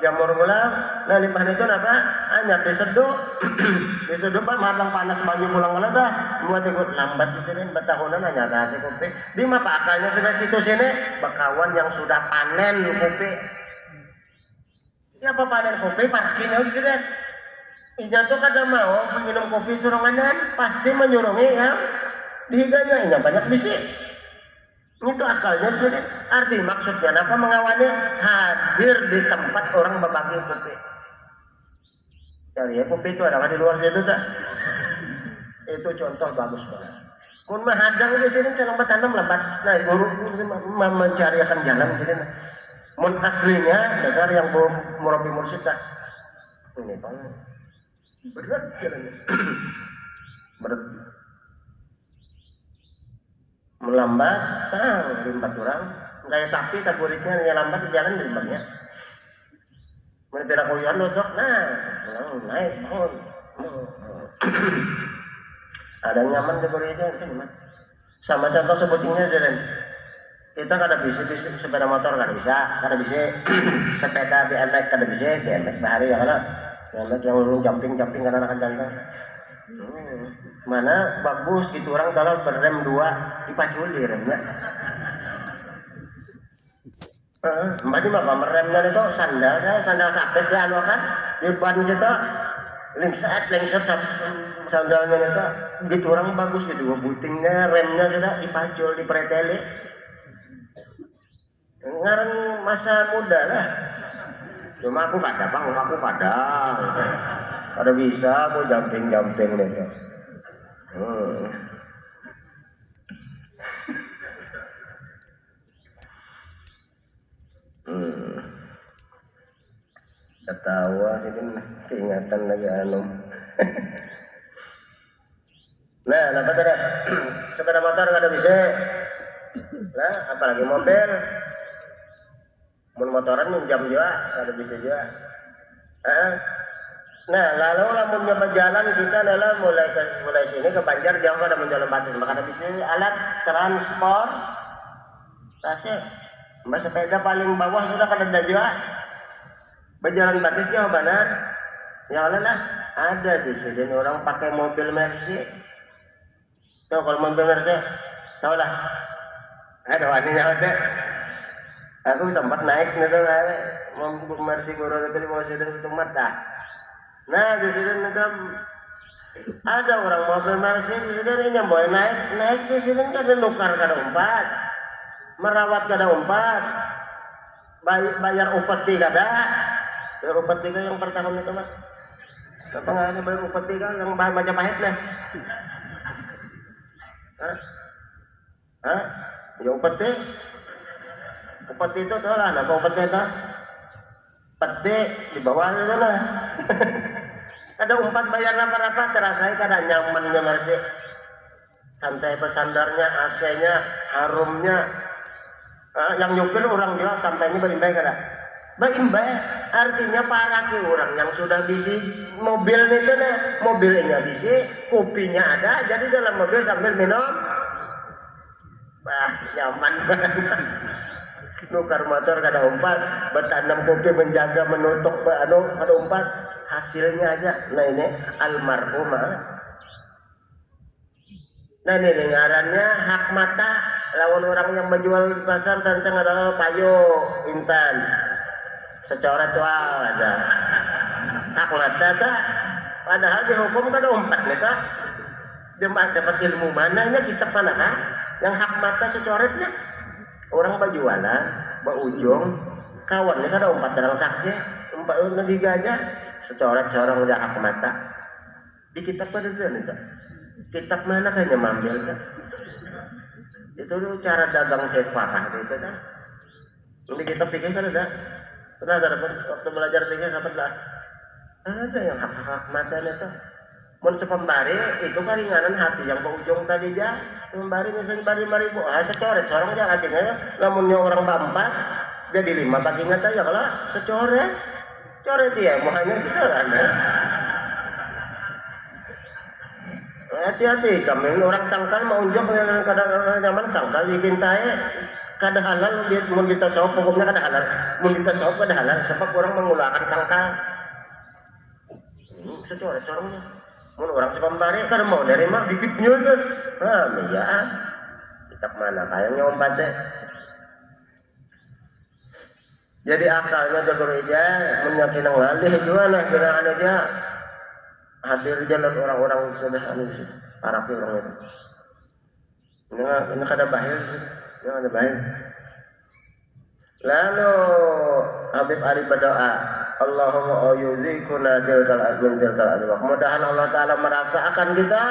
Speaker 1: jamur pulang. Nah limbah itu apa? Hanya diseduh, diseduh pak, menghadang panas baju pulang kala dah. Buat ikut lambat di sini bertahunan hanya kasih kopi. Di mana akalnya sudah situ sini, bakawan yang sudah panen kopi. Ya apa panen kopi parkirnya gitu. Ija tuh kada mau minum kopi suronganan, pasti menyurungi ya dihiganya. Ini banyak bisik. Itu akalnya sudah. Arti maksudnya apa mengawalnya hadir di tempat orang berbagi kopi. Jadi ya kopi itu ada di luar situ tak? Itu contoh bagus banget. Kun menghadang di sini jangan bertanam lebat. Nah guru mencari akan jalan di sini. Mun aslinya dasar yang murabi mursyid tak. Ini banget. Berat jalannya. Berat. Melambat, limbat orang. Kayak sapi taburitnya lambat jalan limbatnya. Mereka kuyuan lodok, naik bangun. Ada nyaman di kuliahnya itu nyaman. Sama contoh sebutingnya jalan. Kita kada bisa sepeda motor kada bisa sepeda BMX kada bisa BMX bahari ya kalau BMX yang jumping karena akan jantan. Mana bagus gitu orang kalau berrem 2 dipaculi remnya. Mbak mah meremnya itu sandal sapet ya anu kan di ban situ lengset sandalnya itu gitu orang bagus gitu butingnya remnya sudah dipacul dipreteli. Ngarang masa muda lah. Cuma aku pada ada bisa aku jumping gitu. Ketawa sih keingatan lagi anu. Nah, apa tadi? Sepeda motor nggak ada bisa. Nah, apalagi mobil. Motoran minjam juga, ada bisa juga. Nah, lalu lamun berjalan kita adalah mulai sini ke Banjar jauh ada menjalan batas, maka ada bisa alat transport. Tasnya, sepeda paling bawah sudah kada ada juga. Berjalan batis ya benar. Ya lah, ada di sini orang pakai mobil Mercy. Tahu kalau mobil Mercy? Tahu lah. Ada waninya ada. Aku sempat naik nih tuh, mobil Mercy guru itu di bawah sini itu mata. Nah di sini itu ada orang mobil Mercy di sini yang boleh naik di sini kan ada nukar kada umpat, merawat kada umpat, bayar upeti kada. Bayar upeti yang per tahun itu mas. Apa nggak ada bayar upeti yang Majapahit nih? Hah? Ya upeti itu tuh lah, apa upeti itu? Peti di bawah itu lah. Ada umpat bayar apa-apa terasa kada nyamannya masih. Santai pesandarnya, AC-nya, harumnya. Yang nyupir orang juga sampainya berimbay kada. Berimbay artinya para orang yang sudah bisi mobil itu nih, mobilnya bisi, kopinya ada, jadi dalam mobil sambil minum. Wah, nyaman banget. Nukar motor kada umpat, bertanam kopi menjaga menutup kada umpat, hasilnya aja. Nah ini almarhumah. Nah ini dengarannya hak mata lawan orang yang menjual di pasar tentang adalah payo intan. Secara tual ada hak mata tak, padahal dihukum kada umpat nih tak. Dia dapat ilmu mananya kitab mana kan? Yang hak mata secoretnya orang bajualan, ujung kawannya kada umpat dalam saksi, umpat nanti gajah secoret-corong udah hak mata. Di kitab pada itu, kitab mana kayaknya mambil kan? Itu cara dagang sefah gitu kan? Ini kitab pikir kan ada. Pernah ada waktu belajar pikir dapat lah. Ada yang hak mata itu. Mun sepembari itu kan ringanan hati yang ke ujung tadi aja. Sepembari misalnya bari 5.000. Secoret seorang aja hatinya. Namunnya orang bampat jadi 5 bagi ingat aja kalau secoret. Coret dia mau hanya secoret. Hati-hati kami orang sangkal mau unjuk kadang nyaman sangkal dipintai. Kada halal dia mau ditasawuf hukumnya kada halal. Mau ditasawuf kada halal sebab orang mengulangkan sangkal. Secoret seorangnya. Mun orang sepembari kada mau dari mak dikitnya kan. Ya. Kitab mana kayaknya umpat deh. Jadi akalnya jago aja menyakin ngalih juga lah kira dia hadir jalan orang-orang sudah para orang itu. Ini kada bahaya sih. Ini kada bahaya. Lalu Habib Ali berdoa, Allahumma ayyuzikuna tilkal adwaq. Mudahan Allah Ta'ala merasakan kita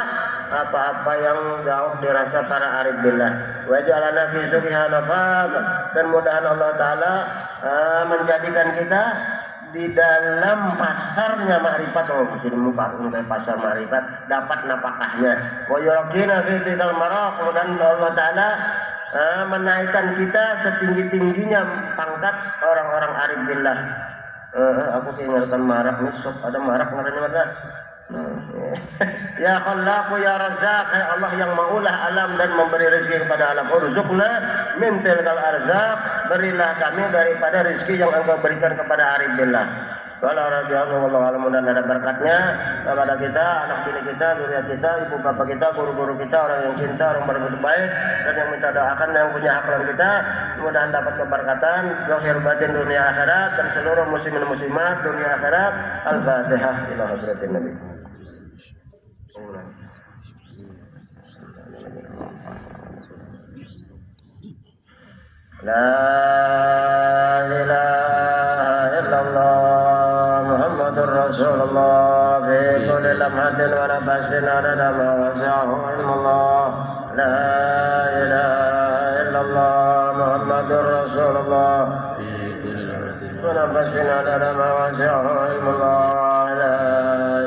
Speaker 1: apa-apa yang jauh dirasa para arif billah. Wa ja'alana fi suqiha nafaq. Dan mudahan Allah Ta'ala menjadikan kita di dalam pasarnya ma'rifat. Jadi pasar ma'rifat dapat napakahnya. Wa yurqina fi tilkal maraq. Mudahan Allah Ta'ala menaikkan kita setinggi-tingginya pangkat orang-orang arif billah. Aku keingetan marak nih, ada marak ngarannya mana? Ya Khallaqu ya Razzaq, hai Allah yang maulah alam dan memberi rezeki kepada alam. Urzuqna min tilkal arzaq, berilah kami daripada rezeki yang Engkau berikan kepada arif billah. Kalau radhiyallahu alam dan ada berkatnya kepada kita, anak bini kita, zuriat kita, ibu bapak kita, guru-guru kita, orang yang cinta, orang berbuat baik dan yang minta doakan yang punya hak dalam kita, mudah-mudahan dapat keberkatan zahir batin dunia akhirat dan seluruh muslimin muslimat dunia akhirat. Al-Fatihah ila hadratin Nabi. La ilaha illallah Rasulullah fi kulli lamhatin wa nafasin adada ma wasi'ahu ilmullah. La ilaha illallah Muhammadur Rasulullah fi kulli lamhatin wa nafasin adada ma wasi'ahu ilmullah. La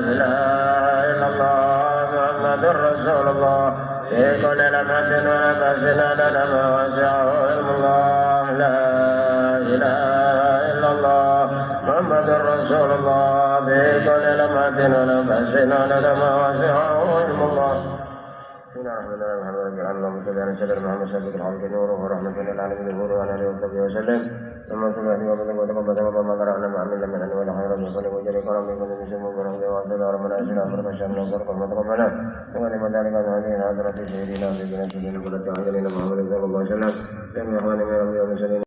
Speaker 1: ilaha illallah Muhammadur Rasulullah fi kulli lamhatin wa nafasin adada ma wasi'ahu ilmullah. La ilaha illallah Muhammadur Rasulullah بكل لمحة ونفس عدد ما وسعه علم الله. بسم الله الرحمن الرحيم. اللهم صل على سيدنا محمد صادق الحق نوره ورحمة للعالمين نوره وعلى آله وصحبه وسلم. ثم صل عليه وسلم وتقبل ما قرأنا مع من لم ini kalau menjadi kolam ini kalau bisa mengurang dewa saudara menasih dan berkasih menangkar korban kemana dengan dimandalikan hal ini hadrati sayyidina bibina sayyidina pada cahaya ini Muhammad sallallahu alaihi wasallam dan yang mana yang